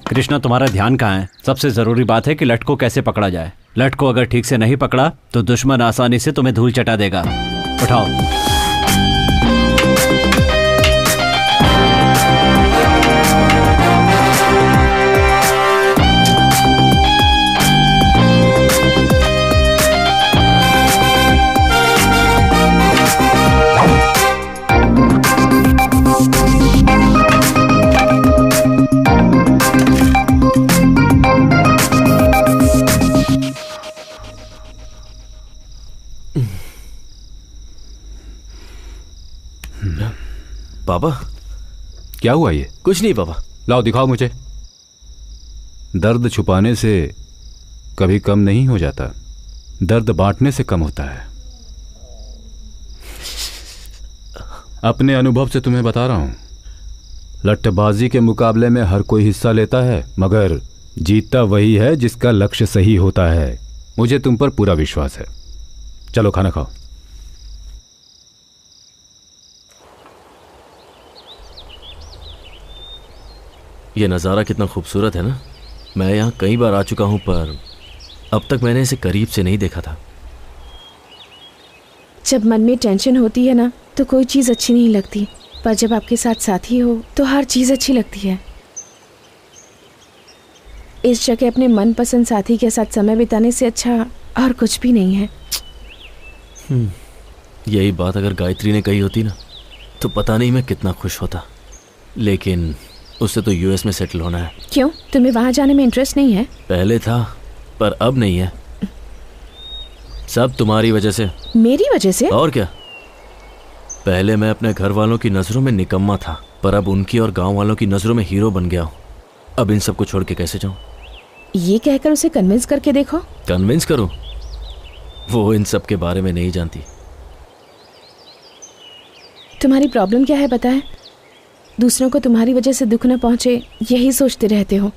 कृष्णा, तुम्हारा ध्यान कहाँ है? सबसे जरूरी बात है कि लठ को कैसे पकड़ा जाए। लठ को अगर ठीक से नहीं पकड़ा तो दुश्मन आसानी से तुम्हें धूल चटा देगा। उठाओ।
पापा,
क्या हुआ ये?
कुछ नहीं पापा।
लाओ दिखाओ मुझे। दर्द छुपाने से कभी कम नहीं हो जाता, दर्द बांटने से कम होता है। अपने अनुभव से तुम्हें बता रहा हूं, लठबाजी के मुकाबले में हर कोई हिस्सा लेता है, मगर जीतता वही है जिसका लक्ष्य सही होता है। मुझे तुम पर पूरा विश्वास है। चलो खाना खाओ।
ये नज़ारा कितना खूबसूरत है ना। मैं यहाँ कई बार आ चुका हूँ, पर अब तक मैंने इसे करीब से नहीं देखा था।
जब मन में टेंशन होती है ना तो कोई चीज़ अच्छी नहीं लगती, पर जब आपके साथ साथी हो तो हर चीज़ अच्छी लगती है। इस जगह अपने मनपसंद साथी के साथ समय बिताने से अच्छा और कुछ भी नहीं है।
यही बात अगर गायत्री ने कही होती ना तो पता नहीं मैं कितना खुश होता, लेकिन उससे तो यूएस में सेटल होना है।
क्यों, तुम्हें वहां जाने में इंटरेस्ट नहीं है?
पहले था, पर अब नहीं है। सब तुम्हारी वजह से।
मेरी वजह से?
और क्या। पहले मैं अपने घर वालों की नजरों में निकम्मा था, पर अब उनकी और गांव वालों की नजरों में हीरो बन गया हूँ। अब इन सबको छोड़ के कैसे जाऊं?
ये कहकर उसे कन्विंस करके देखो।
कन्विंस करूं? वो इन सब के बारे में नहीं जानती।
तुम्हारी प्रॉब्लम क्या है पता है?
दूसरों को तुम्हारी वजह से दुख न पहुंचे, यही सोचते रहते हो।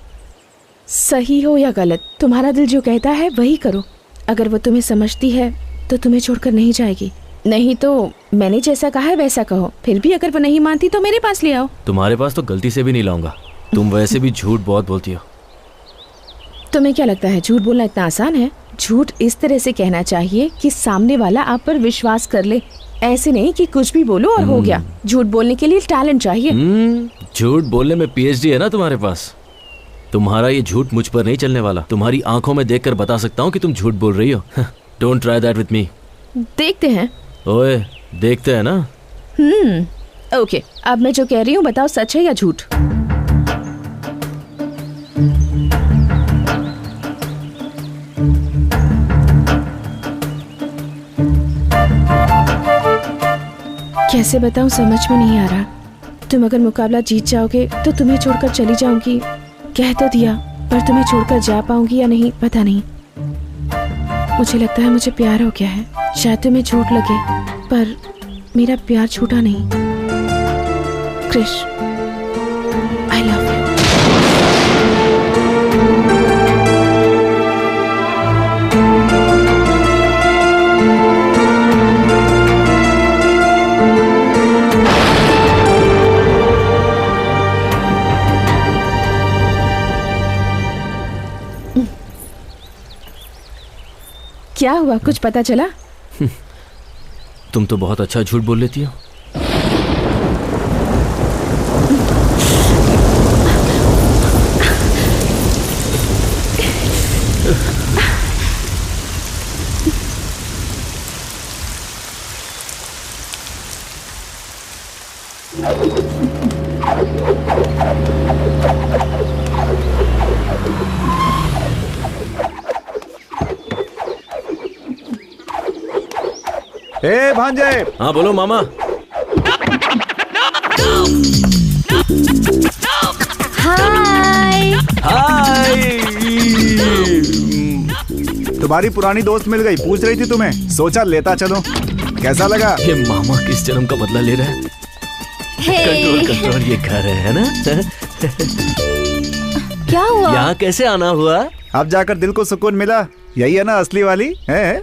सही हो या गलत, तुम्हारा दिल जो कहता है वही करो। अगर वो तुम्हें समझती है तो तुम्हें छोड़कर नहीं जाएगी, नहीं तो मैंने जैसा कहा है वैसा कहो। फिर भी अगर वो नहीं मानती तो मेरे पास ले आओ।
तुम्हारे पास तो गलती से भी नहीं लाऊंगा। तुम वैसे भी झूठ बहुत बोलती हो।
तुम्हें क्या लगता है झूठ बोलना इतना आसान है? झूठ इस तरह से कहना चाहिए कि सामने वाला आप पर विश्वास कर ले, ऐसे नहीं कि कुछ भी बोलो और हो गया। झूठ बोलने के लिए टैलेंट चाहिए।
झूठ बोलने में पीएचडी है ना तुम्हारे पास। तुम्हारा ये झूठ मुझ पर नहीं चलने वाला। तुम्हारी आंखों में देखकर बता सकता हूँ कि तुम झूठ बोल रही हो। Don't try that with me.
देखते हैं।
ओए, देखते हैं ना।
ओके, अब मैं जो कह रही हूँ बताओ, सच है या झूठ? कैसे बताऊं, समझ में नहीं आ रहा। तुम अगर मुकाबला जीत जाओगे तो तुम्हें छोड़कर चली जाऊंगी, कह तो दिया, पर तुम्हें छोड़कर जा पाऊंगी या नहीं पता नहीं। मुझे लगता है मुझे प्यार हो गया है। शायद तुम्हें झूठ लगे, पर मेरा प्यार छूटा नहीं। Krish, I love you. क्या हुआ, कुछ पता चला?
तुम तो बहुत अच्छा झूठ बोल लेती हो।
ए भांजे।
हाँ बोलो मामा।
हाय।
हाय।
तुम्हारी पुरानी दोस्त मिल गई, पूछ रही थी तुम्हें, सोचा लेता चलो। कैसा लगा?
ये मामा किस जन्म का बदला ले रहा है? कंट्रोल कंट्रोल, ये घर है ना।
क्या हुआ?
यहाँ कैसे आना हुआ?
अब जाकर दिल को सुकून मिला। यही है ना असली वाली है?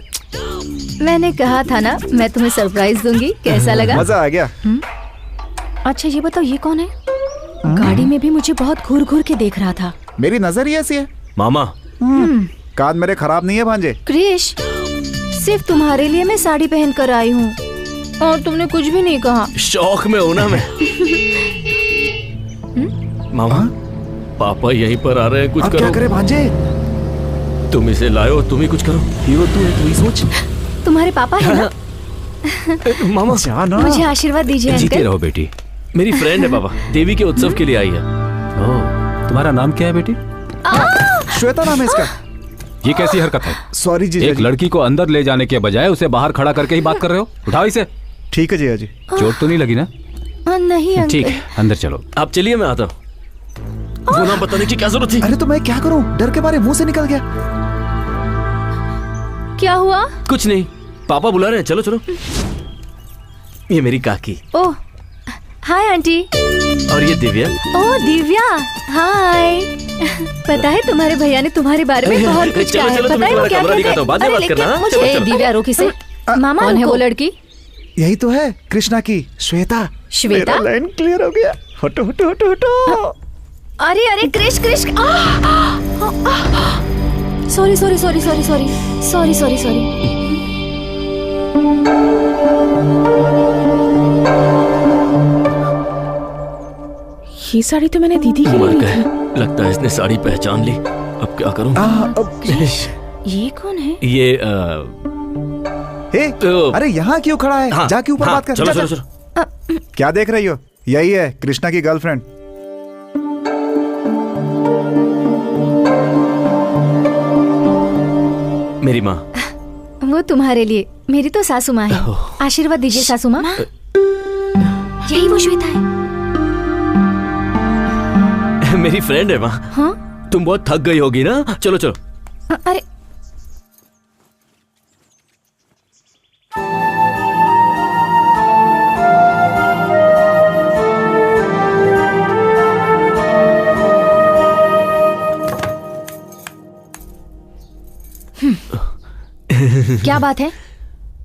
मैंने कहा था ना मैं तुम्हें सरप्राइज दूंगी। कैसा लगा?
मजा आ गया।
अच्छा ये बताओ, ये कौन है? गाड़ी में भी मुझे बहुत घूर घूर के देख रहा था।
मेरी नजर ही ऐसी है।
मामा,
कान मेरे खराब नहीं है भांजे।
क्रिश, सिर्फ तुम्हारे लिए मैं साड़ी पहन कर आई हूँ और तुमने कुछ भी नहीं कहा।
शौक में हूँ ना मैं। मामा, पापा यहीं पर आ रहे हैं, कुछ
अब
करो।
क्या करे भांजे?
तुम इसे लाओ, तुम ही कुछ करो। हीरो तू ही सोच।
तुम्हारे पापा है ना?
मामा
जाना।
मुझे आशीर्वाद दीजिए
जीते
अंकल।
रहो बेटी।
मेरी फ्रेंड है बाबा, देवी के उत्सव के लिए आई है।
तुम्हारा नाम क्या है बेटी?
श्वेता नाम है इसका।
ये कैसी हरकत है?
सॉरी जी।
एक लड़की को अंदर ले जाने के बजाय उसे बाहर खड़ा करके ही बात कर रहे हो। उठाओ इसे।
ठीक है जी जी।
चोट तो नहीं लगी ना?
नहीं अंकल।
ठीक है, अंदर चलो।
आप चलिए, मैं आता हूँ। वो नाम बताने की क्या जरूरत थी?
अरे तो मैं क्या करूं, डर के मारे मुंह से निकल गया।
क्या हुआ?
कुछ नहीं, पापा बुला रहे हैं, चलो चलो। ये मेरी काकी।
ओह, हाय आंटी।
और ये दिव्या।
ओह दिव्या, हाय। पता है तुम्हारे भैया ने तुम्हारे बारे में बहुत कुछ कहा है। पता है वो क्या कहते हैं?
बाद में बात करना।
मुझे दिव्या रोकी से। मामा कौन है वो लड़की?
यही तो है, कृष्णा की श्वेता।
श्वेता?
मेरा लाइन क्लियर हो गया। हटो हटो हटो हटो।
अरे अरे Krish Krish.
Sorry sorry sorry sorry sorry sorry sorry sorry.
ये साड़ी तो मैंने दीदी की
मर
ली
गए,
थी।
लगता है इसने साड़ी पहचान ली। अब क्या करूं?
ये कौन है?
ये
अरे यहाँ क्यों खड़ा है? जाके ऊपर बात कर।
चलो चलो चलो।
क्या देख रही हो? यही है कृष्णा की गर्लफ्रेंड।
मेरी माँ।
वो तुम्हारे लिए। मेरी तो सासू माँ है। आशीर्वाद दीजिए सासू माँ। यही वो श्वेता है।
मेरी फ्रेंड है माँ।
हाँ?
तुम बहुत थक गई होगी ना, चलो चलो।
अरे क्या बात है?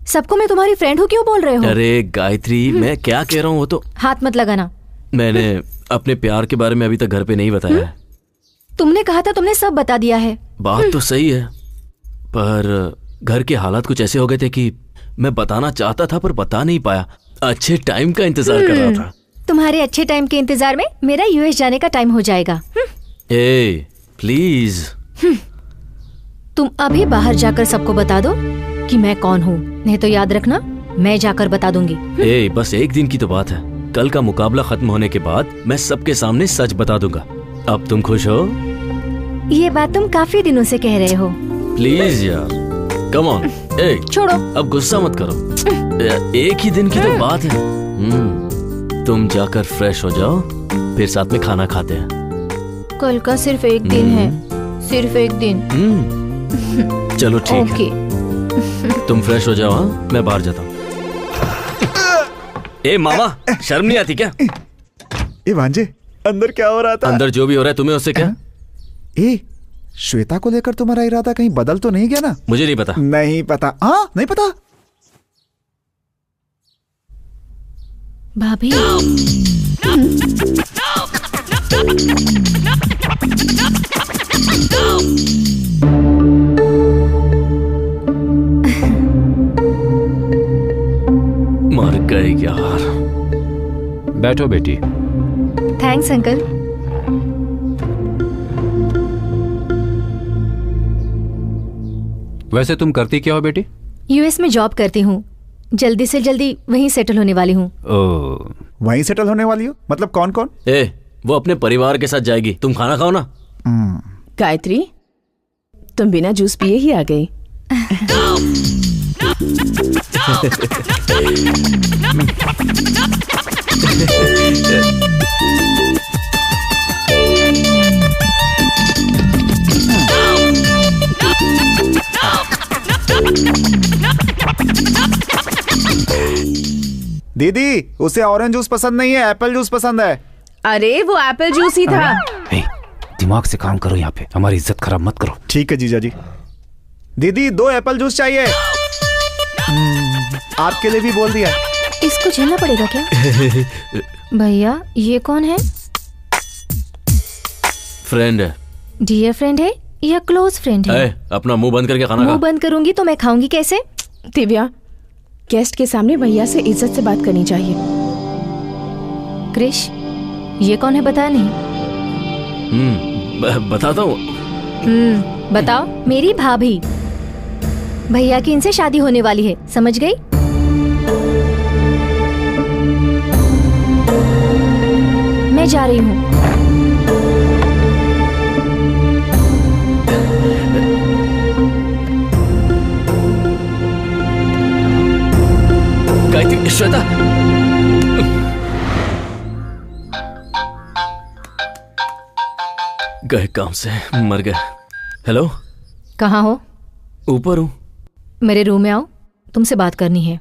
सबको मैं तुम्हारी फ्रेंड हूँ क्यों बोल रहे हो?
अरे गायत्री, मैं क्या कह रहा हूँ वो तो।
हाथ मत लगाना।
मैंने अपने प्यार के बारे में अभी तक घर पे नहीं बताया है।
तुमने कहा था तुमने सब बता दिया है।
बात तो सही है, पर घर के हालात कुछ ऐसे हो गए थे कि मैं बताना चाहता था पर बता नहीं पाया। अच्छे टाइम का इंतजार कर रहा था।
तुम्हारे अच्छे टाइम के इंतजार में मेरा यूएस जाने का टाइम हो जाएगा।
ए प्लीज,
तुम अभी बाहर जाकर सबको बता दो कि मैं कौन हूँ, नहीं तो याद रखना मैं जाकर बता दूंगी।
ए बस एक दिन की तो बात है। कल का मुकाबला खत्म होने के बाद मैं सबके सामने सच बता दूंगा। अब तुम खुश हो?
ये बात तुम काफी दिनों से कह रहे हो।
प्लीज यार, कम ऑन। ए
छोड़ो,
अब गुस्सा मत करो। एक ही दिन की तो बात है। तुम जाकर फ्रेश हो जाओ, फिर साथ में खाना खाते हैं।
कल का सिर्फ एक दिन है, सिर्फ एक दिन।
चलो ठीक है, तुम फ्रेश हो जाओ। हाँ, मैं बाहर जाता हूँ। ए मामा, शर्म नहीं आती क्या?
ए भांजे, अंदर क्या हो रहा था?
अंदर जो भी हो रहा है तुम्हें उससे क्या?
ए श्वेता को लेकर तुम्हारा इरादा कहीं बदल तो नहीं गया ना?
मुझे नहीं पता।
नहीं पता? हाँ नहीं पता।
भाभी,
मर गए यार।
बैठो बेटी।
Thanks uncle.
वैसे तुम करती क्या हो बेटी?
यूएस में जॉब करती हूँ, जल्दी से जल्दी वहीं सेटल होने वाली हूँ।
वहीं सेटल होने वाली हो? मतलब कौन कौन?
वो अपने परिवार के साथ जाएगी। तुम खाना खाओ ना।
गायत्री, तुम बिना जूस पिए ही आ गई।
दीदी, उसे ऑरेंज जूस पसंद नहीं है, एप्पल जूस पसंद है।
अरे वो एप्पल जूस ही था।
दिमाग से काम करो, यहाँ पे हमारी इज्जत खराब मत करो।
ठीक है जीजा जी। दीदी 2 एप्पल जूस चाहिए। आपके लिए भी बोल दिया।
इसको झेलना पड़ेगा क्या? भैया ये कौन है?
फ्रेंड है।
डियर फ्रेंड है या क्लोज फ्रेंड है?
अपना मुंह बंद करके खाना खा।
मुंह बंद करूंगी तो मैं खाऊंगी कैसे?
दिव्या, गेस्ट के सामने भैया से इज्जत से बात करनी चाहिए।
क्रिश, ये कौन है बताया नहीं?
बताता हूँ।
बताओ। मेरी भाभी। भैया की इनसे शादी होने वाली है, समझ गई? मैं जा रही हूँ।
गायत्री, श्वेता, गए काम से, मर गए। हेलो,
कहाँ हो?
ऊपर हूँ।
मेरे रूम में आओ, तुमसे बात करनी है।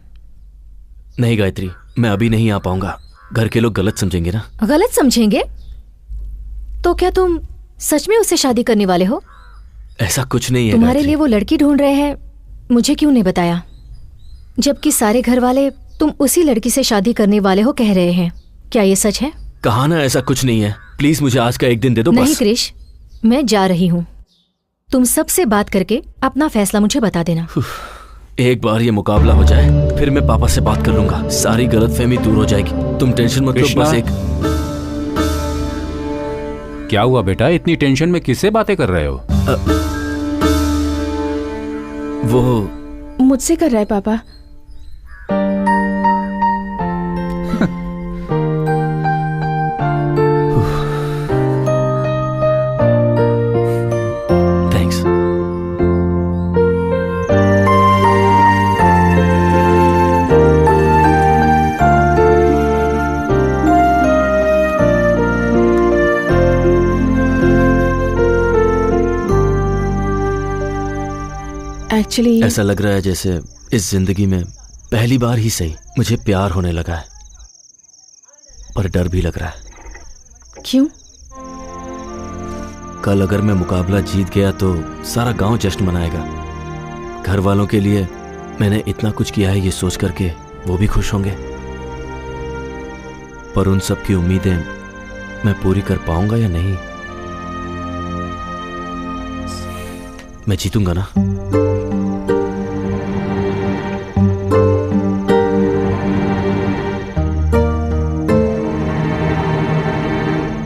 नहीं गायत्री, मैं अभी नहीं आ पाऊंगा। घर के लोग गलत समझेंगे ना।
गलत समझेंगे? तो क्या तुम सच में उससे शादी करने वाले हो?
ऐसा कुछ नहीं है।
तुम्हारे लिए वो लड़की ढूंढ रहे हैं, मुझे क्यों नहीं बताया? जबकि सारे घर वाले तुम उसी लड़की से शादी करने वाले हो कह रहे हैं। क्या ये सच है?
कहा ना ऐसा कुछ नहीं है। प्लीज मुझे आज का एक दिन दे दो।
नहीं क्रिश, मैं जा रही हूँ। तुम सबसे बात करके अपना फैसला मुझे बता देना।
एक बार ये मुकाबला हो जाए, फिर मैं पापा से बात कर लूंगा। सारी गलतफहमी दूर हो जाएगी। तुम टेंशन मत लो। बस एक।
क्या हुआ बेटा, इतनी टेंशन में किससे बातें कर रहे हो?
वो
मुझसे कर रहा है पापा।
थैंक्स।
एक्चुअली
ऐसा लग रहा है जैसे इस जिंदगी में पहली बार ही सही मुझे प्यार होने लगा है, पर डर भी लग रहा है।
क्यों?
कल अगर मैं मुकाबला जीत गया तो सारा गांव जश्न मनाएगा, घर वालों के लिए मैंने इतना कुछ किया है ये सोच करके वो भी खुश होंगे, पर उन सब की उम्मीदें मैं पूरी कर पाऊंगा या नहीं? मैं जीतूंगा ना?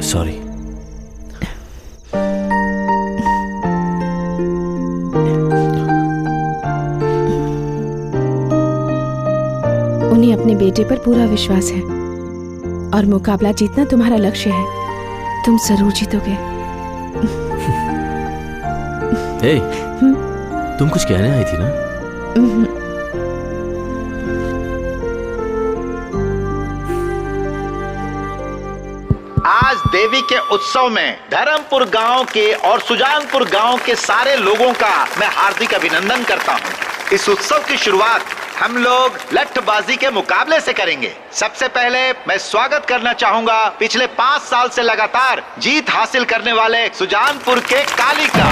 सॉरी।
उन्हें अपने बेटे पर पूरा विश्वास है और मुकाबला जीतना तुम्हारा लक्ष्य है। तुम जरूर जीतोगे।
हे, तुम कुछ कहने आई थी ना?
आज देवी के उत्सव में धर्मपुर गांव के और सुजानपुर गांव के सारे लोगों का मैं हार्दिक अभिनंदन करता हूं। इस उत्सव की शुरुआत हम लोग लठबाजी के मुकाबले से करेंगे। सबसे पहले मैं स्वागत करना चाहूंगा पिछले 5 साल से लगातार जीत हासिल करने वाले सुजानपुर के काली का।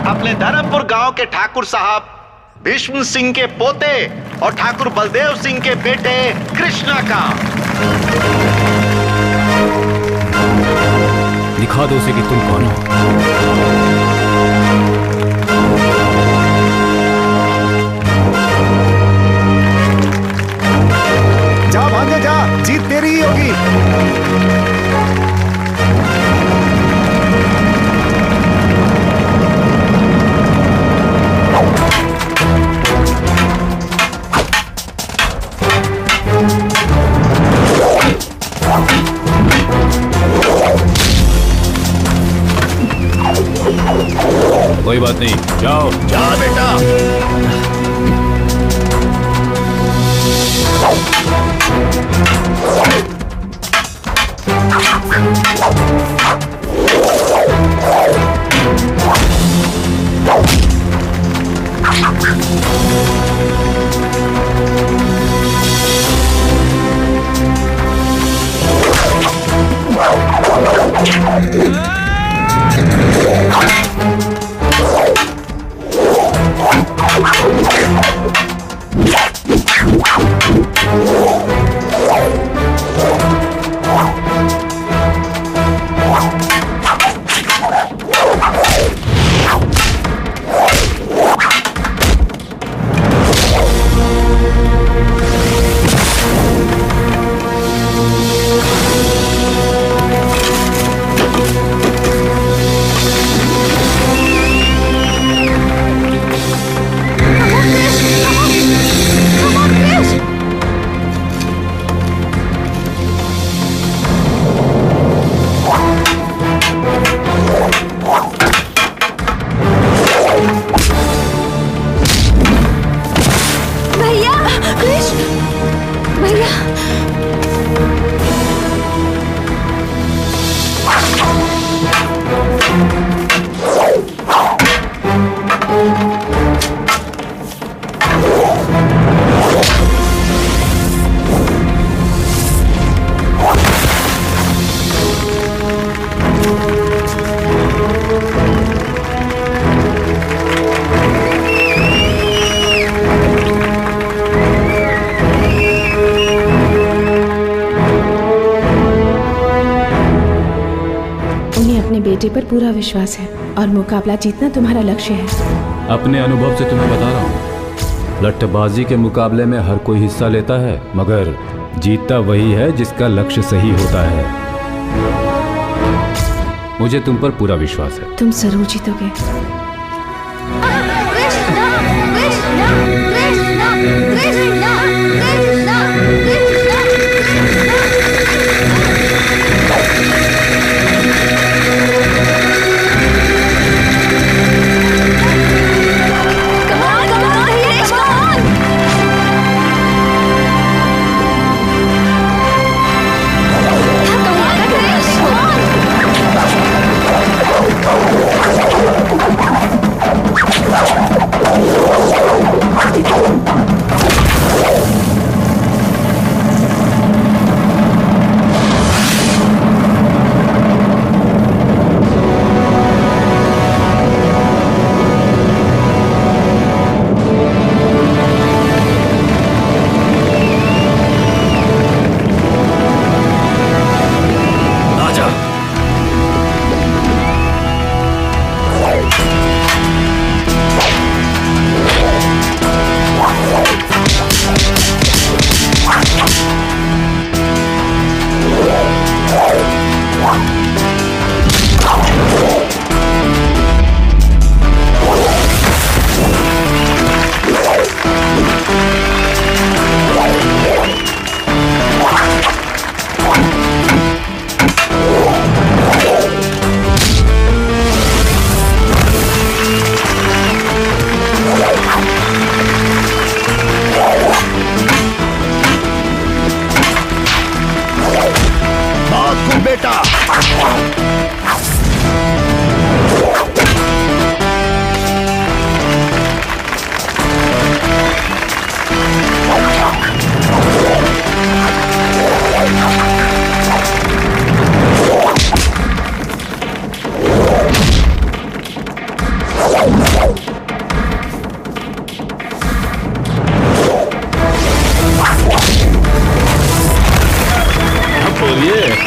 अपने धर्मपुर गांव के ठाकुर साहब भीष्म सिंह के पोते और ठाकुर बलदेव सिंह के बेटे कृष्णा का।
दिखा दो उसे कि तुम कौन हो।
जा भांजे जा, जीत तेरी ही होगी।
कोई बात नहीं, जाओ
जा बेटा।
बेटे पर पूरा विश्वास है और मुकाबला जीतना तुम्हारा लक्ष्य है।
अपने अनुभव से तुम्हें बता रहा हूँ, लट्ठबाजी के मुकाबले में हर कोई हिस्सा लेता है, मगर जीतता वही है जिसका लक्ष्य सही होता है। मुझे तुम पर पूरा विश्वास है।
तुम जरूर जीतोगे।
बेटा।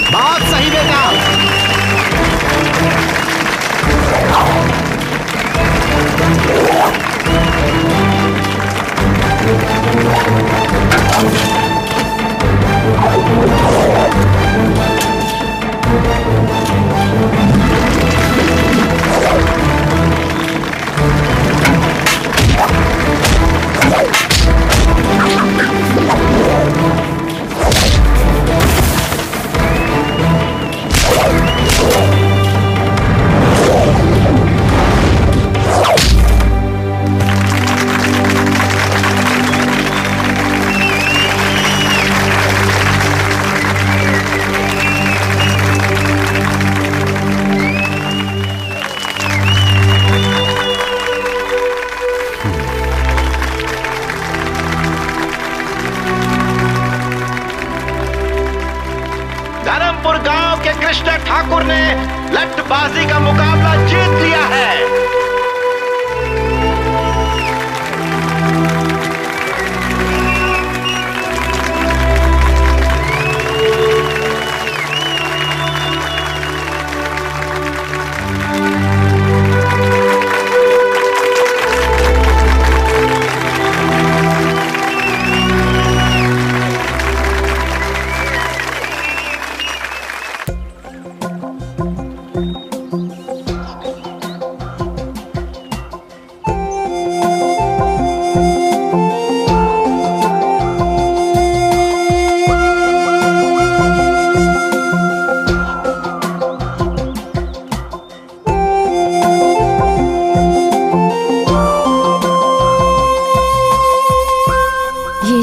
बात सही बेटा। धर्मपुर गांव के कृष्ण ठाकुर ने लट्टबाजी का मुकाबला जीत लिया है।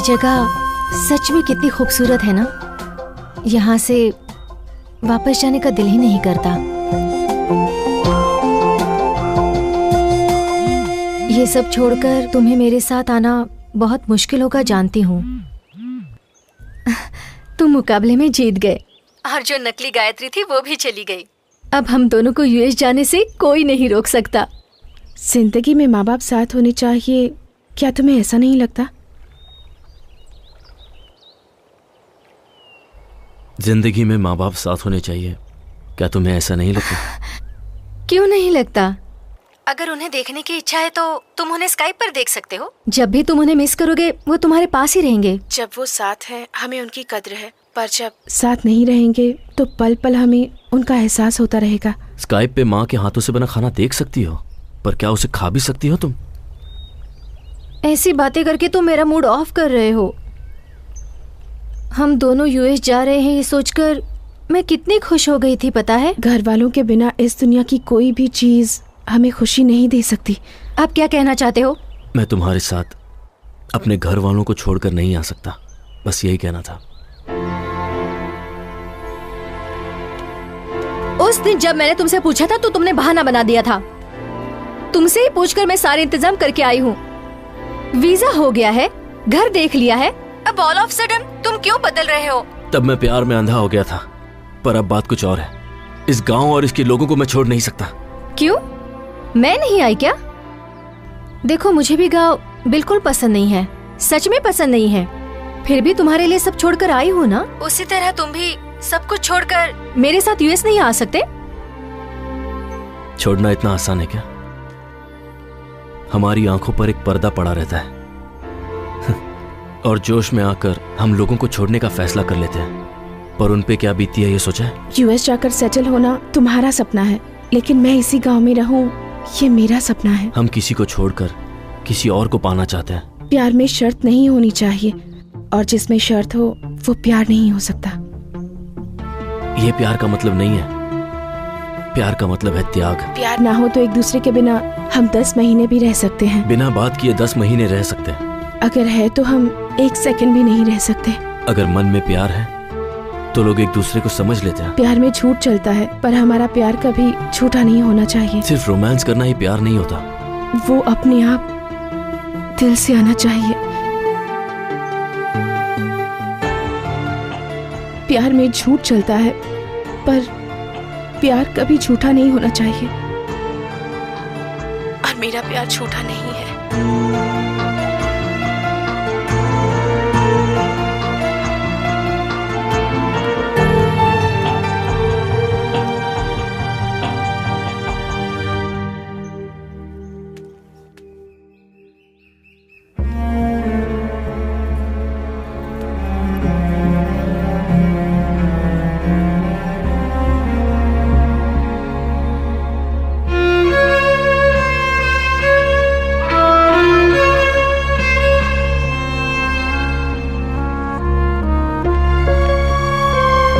जगह सच में कितनी खूबसूरत है ना। यहाँ से वापस जाने का दिल ही नहीं करता। ये सब छोड़कर तुम्हें मेरे साथ आना बहुत मुश्किल होगा, जानती हूँ। तुम मुकाबले में जीत गए और जो नकली गायत्री थी वो भी चली गई। अब हम दोनों को यूएस जाने से कोई नहीं रोक सकता।
जिंदगी में माँ बाप साथ होने चाहिए, क्या तुम्हें ऐसा नहीं लगता?
जिंदगी में माँ बाप साथ होने चाहिए, क्या तुम्हें ऐसा नहीं लगता?
क्यों नहीं लगता? अगर उन्हें देखने की इच्छा है तो तुम उन्हें स्काइप पर देख सकते हो। जब भी तुम उन्हें मिस करोगे वो तुम्हारे पास ही रहेंगे।
जब वो साथ हैं हमें उनकी कद्र है, पर जब साथ नहीं रहेंगे तो पल पल हमें उनका एहसास होता रहेगा।
स्काइप पे माँ के हाथों से बना खाना देख सकती हो, पर क्या उसे खा भी सकती हो तुम?
ऐसी बातें करके तुम मेरा मूड ऑफ कर रहे हो। हम दोनों यूएस जा रहे हैं ये सोचकर मैं कितनी खुश हो गई थी, पता है?
घर वालों के बिना इस दुनिया की कोई भी चीज हमें खुशी नहीं दे सकती।
आप क्या कहना चाहते हो?
मैं तुम्हारे साथ अपने घर वालों को छोड़कर नहीं आ सकता, बस यही कहना था।
उस दिन जब मैंने तुमसे पूछा था तो तुमने बहाना बना दिया था। तुमसे ही पूछकर मैं सारे इंतजाम करके आई हूँ। वीजा हो गया है, घर देख लिया है, अब ऑल ऑफ सडन तुम क्यों बदल रहे हो?
तब मैं प्यार में अंधा हो गया था, पर अब बात कुछ और है। इस गांव और इसके लोगों को मैं छोड़ नहीं सकता।
क्यों? मैं नहीं आई क्या? देखो मुझे भी गांव बिल्कुल पसंद नहीं है, सच में पसंद नहीं है। फिर भी तुम्हारे लिए सब छोड़कर आई हूँ ना। उसी तरह तुम भी सब कुछ छोड़कर मेरे साथ यूएस नहीं आ सकते?
छोड़ना इतना आसान है क्या? हमारी आंखों पर एक पर्दा पड़ा रहता है और जोश में आकर हम लोगों को छोड़ने का फैसला कर लेते हैं, पर उन पे क्या बीती है ये सोचा है?
यूएस जाकर सेटल होना तुम्हारा सपना है, लेकिन मैं इसी गांव में रहूं ये मेरा सपना है।
हम किसी को छोड़कर किसी और को पाना चाहते हैं।
प्यार में शर्त नहीं होनी चाहिए, और जिसमें शर्त हो वो प्यार नहीं हो सकता।
ये प्यार का मतलब नहीं है। प्यार का मतलब है त्याग।
प्यार ना हो तो एक दूसरे के बिना हम 10 महीने भी रह सकते हैं।
बिना बात किए 10 महीने रह सकते हैं।
अगर है तो हम 1 सेकंड भी नहीं रह सकते।
अगर मन में प्यार है तो लोग एक दूसरे को समझ लेते हैं।
प्यार में झूठ चलता है, पर हमारा प्यार कभी झूठा नहीं होना चाहिए।
सिर्फ रोमांस करना ही प्यार नहीं होता,
वो अपने आप दिल से आना चाहिए। प्यार में झूठ चलता है, पर प्यार कभी झूठा नहीं होना चाहिए। और मेरा प्यार झूठा नहीं है।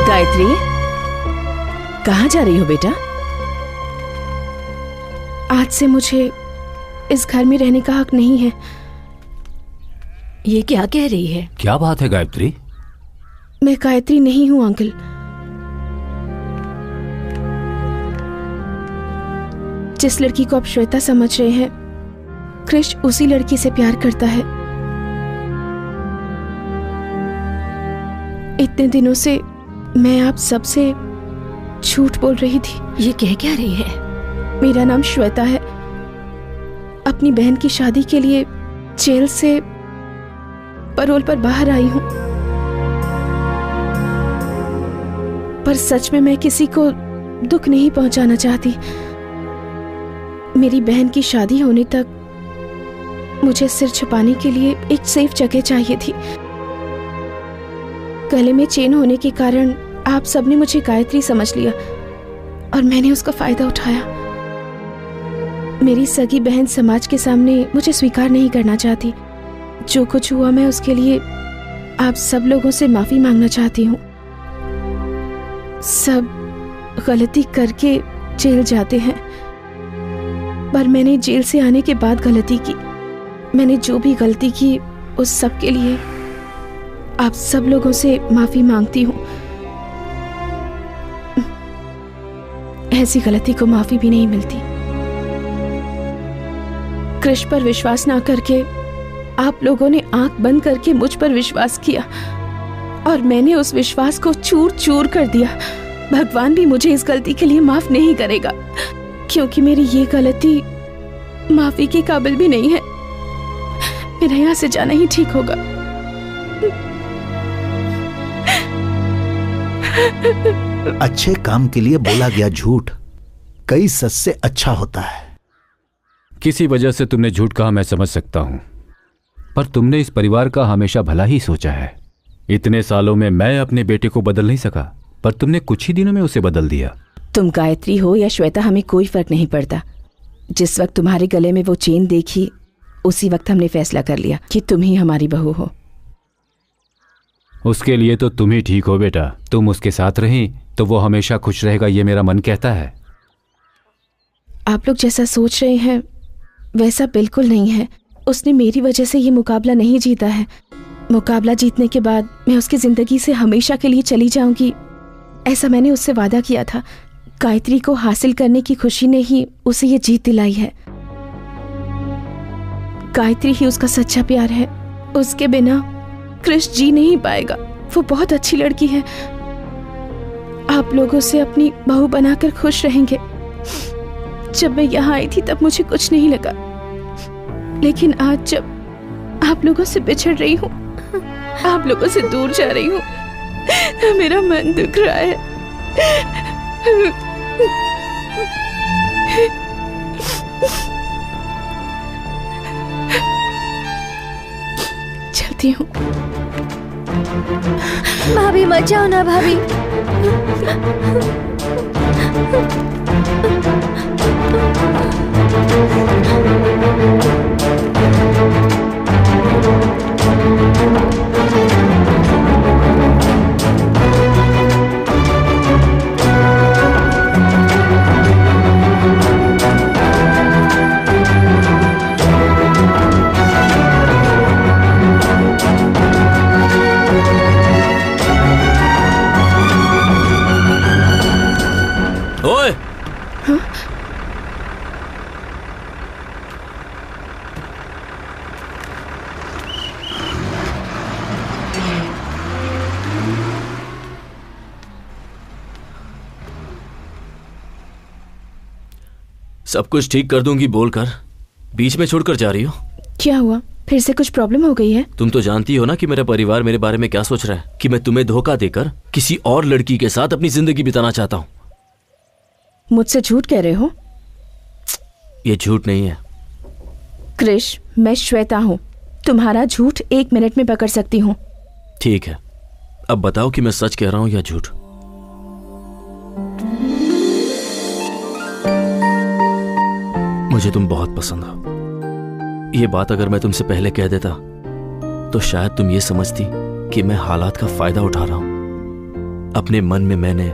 गायत्री, कहाँ जा रही हो बेटा?
आज से मुझे इस घर में रहने का हक नहीं है।
ये क्या कह रही है?
क्या बात है गायत्री?
मैं गायत्री नहीं हूँ अंकल। जिस लड़की को आप श्वेता समझ रहे हैं, कृष उसी लड़की से प्यार करता है। इतने दिनों से मैं आप सबसे झूठ बोल रही थी।
ये कह क्या रही है?
मेरा नाम श्वेता है। अपनी बहन की शादी के लिए जेल से पैरोल पर बाहर आई हूं, पर सच में मैं किसी को दुख नहीं पहुंचाना चाहती। मेरी बहन की शादी होने तक मुझे सिर छुपाने के लिए एक सेफ जगह चाहिए थी। गले में चेन होने के कारण आप सबने मुझे गायत्री समझ लिया और मैंने उसका फायदा उठाया। मेरी सगी बहन समाज के सामने मुझे स्वीकार नहीं करना चाहती। जो कुछ हुआ मैं उसके लिए आप सब लोगों से माफी मांगना चाहती हूँ। सब गलती करके जेल जाते हैं, पर मैंने जेल से आने के बाद गलती की। मैंने जो भी गलती की उस सब के लिए आप सब लोगों से माफी मांगती हूँ। ऐसी गलती को माफी भी नहीं मिलती। कृष पर विश्वास ना करके आप लोगों ने आंख बंद करके मुझ पर विश्वास किया और मैंने उस विश्वास को चूर चूर कर दिया। भगवान भी मुझे इस गलती के लिए माफ नहीं करेगा, क्योंकि मेरी ये गलती माफी के काबिल भी नहीं है। मेरा यहाँ से जाना ही ठीक होगा।
अच्छे काम के लिए बोला गया झूठ कई सच से अच्छा होता है।
किसी वजह से तुमने झूठ कहा, मैं समझ सकता हूं, पर तुमने इस परिवार का हमेशा भला ही सोचा है। इतने सालों में मैं अपने बेटे को बदल नहीं सका, पर तुमने कुछ ही दिनों में उसे बदल दिया।
तुम गायत्री हो या श्वेता, हमें कोई फर्क नहीं पड़ता। जिस वक्त तुम्हारे गले में वो चेन देखी, उसी वक्त हमने फैसला कर लिया कि तुम ही हमारी बहू हो।
उसके लिए तो तुम ही ठीक हो बेटा। तुम उसके साथ रही तो वो हमेशा खुश रहेगा, ये मेरा मन कहता है।
आप लोग जैसा सोच रहे हैं वैसा बिल्कुल नहीं है। उसने मेरी वजह से ये मुकाबला नहीं जीता है। मुकाबला जीतने के बाद मैं उसकी जिंदगी से हमेशा के लिए चली जाऊंगी, ऐसा मैंने उससे वादा किया था। गायत्री को हासिल करने की खुशी ने ही उसे ये जीत दिलाई है। गायत्री ही उसका सच्चा प्यार है। उसके बिना कृष जी नहीं पाएगा। वो बहुत अच्छी लड़की है। आप लोगों से अपनी बहू बनाकर खुश रहेंगे। जब मैं यहाँ आई थी तब मुझे कुछ नहीं लगा, लेकिन आज जब आप लोगों से बिछड़ रही हूँ, आप लोगों से दूर जा रही हूँ, मेरा मन दुख रहा है। चलती हूँ।
भाभी मत जाओ ना भाभी।
सब कुछ ठीक कर दूंगी बोलकर बीच में छोड़कर जा रही हो।
क्या हुआ, फिर से कुछ प्रॉब्लम हो गई है?
तुम तो जानती हो ना कि मेरा परिवार मेरे बारे में क्या सोच रहा है, कि मैं तुम्हें धोखा देकर किसी और लड़की के साथ अपनी जिंदगी बिताना चाहता हूँ।
मुझसे झूठ कह रहे हो?
ये झूठ नहीं है
क्रिश, मैं श्वेता हूँ। तुम्हारा झूठ 1 मिनट में पकड़ सकती हूँ।
ठीक है, अब बताओ कि मैं सच कह रहा हूँ या झूठ। मुझे तुम बहुत पसंद हो। ये बात अगर मैं तुमसे पहले कह देता तो शायद तुम ये समझती कि मैं हालात का फायदा उठा रहा हूं। अपने मन में मैंने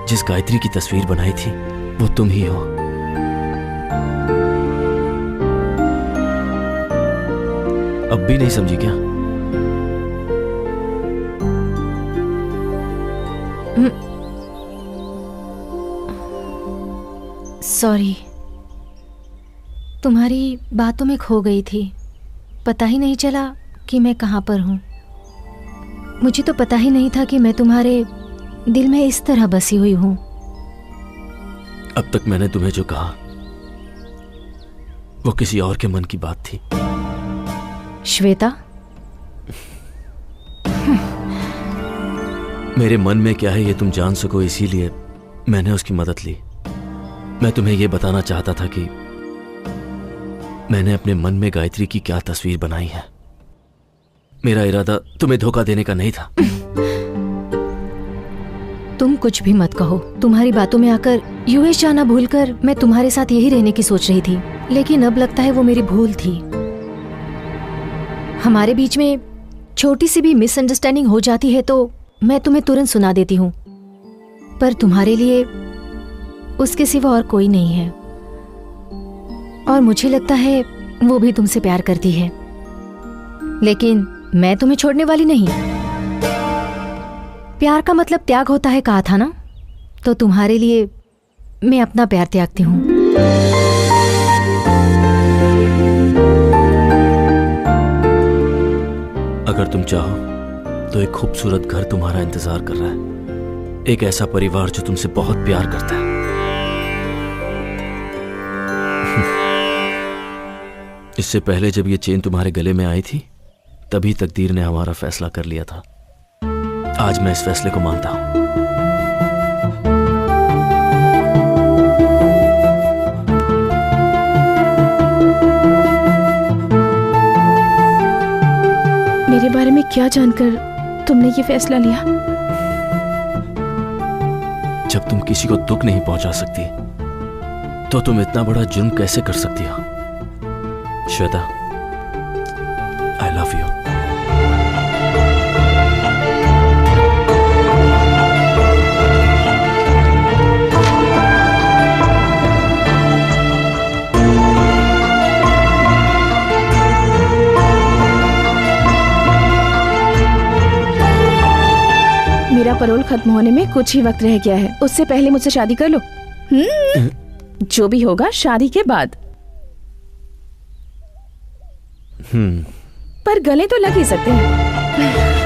जिस गायत्री की तस्वीर बनाई थी वो तुम ही हो। अब भी नहीं समझी क्या?
सॉरी, तुम्हारी बातों में खो गई थी। पता ही नहीं चला कि मैं कहाँ पर हूँ। मुझे तो पता ही नहीं था कि मैं तुम्हारे दिल में इस तरह बसी हुई हूँ।
अब तक मैंने तुम्हें जो कहा वो किसी और के मन की बात थी।
श्वेता,
मेरे मन में क्या है ये तुम जान सको, इसीलिए मैंने उसकी मदद ली। मैं तुम्हें यह बताना चाहता था कि मैंने अपने मन में गायत्री की क्या तस्वीर बनाई है। मेरा इरादा तुम्हें धोखा देने का नहीं था।
तुम कुछ भी मत कहो। तुम्हारी बातों में आकर यूएस जाना भूलकर मैं तुम्हारे साथ यही रहने की सोच रही थी, लेकिन अब लगता है वो मेरी भूल थी। हमारे बीच में छोटी सी भी मिसअंडरस्टैंडिंग हो जाती है तो मैं तुम्हें तुरंत सुना देती हूँ, पर तुम्हारे लिए उसके सिवा और कोई नहीं है। और मुझे लगता है वो भी तुमसे प्यार करती है, लेकिन मैं तुम्हें छोड़ने वाली नहीं। प्यार का मतलब त्याग होता है कहा था ना, तो तुम्हारे लिए मैं अपना प्यार त्यागती हूँ।
अगर तुम चाहो तो एक खूबसूरत घर तुम्हारा इंतजार कर रहा है, एक ऐसा परिवार जो तुमसे बहुत प्यार करता है। इससे पहले जब ये चेन तुम्हारे गले में आई थी तभी तकदीर ने हमारा फैसला कर लिया था। आज मैं इस फैसले को मानता हूं।
मेरे बारे में क्या जानकर तुमने ये फैसला लिया?
जब तुम किसी को दुख नहीं पहुंचा सकती तो तुम इतना बड़ा जुर्म कैसे कर सकती हो? श्वेता, आई लव यू।
मेरा पैरोल खत्म होने में कुछ ही वक्त रह गया है, उससे पहले मुझसे शादी कर लो। जो भी होगा शादी के बाद। पर गले तो लग ही सकते हैं।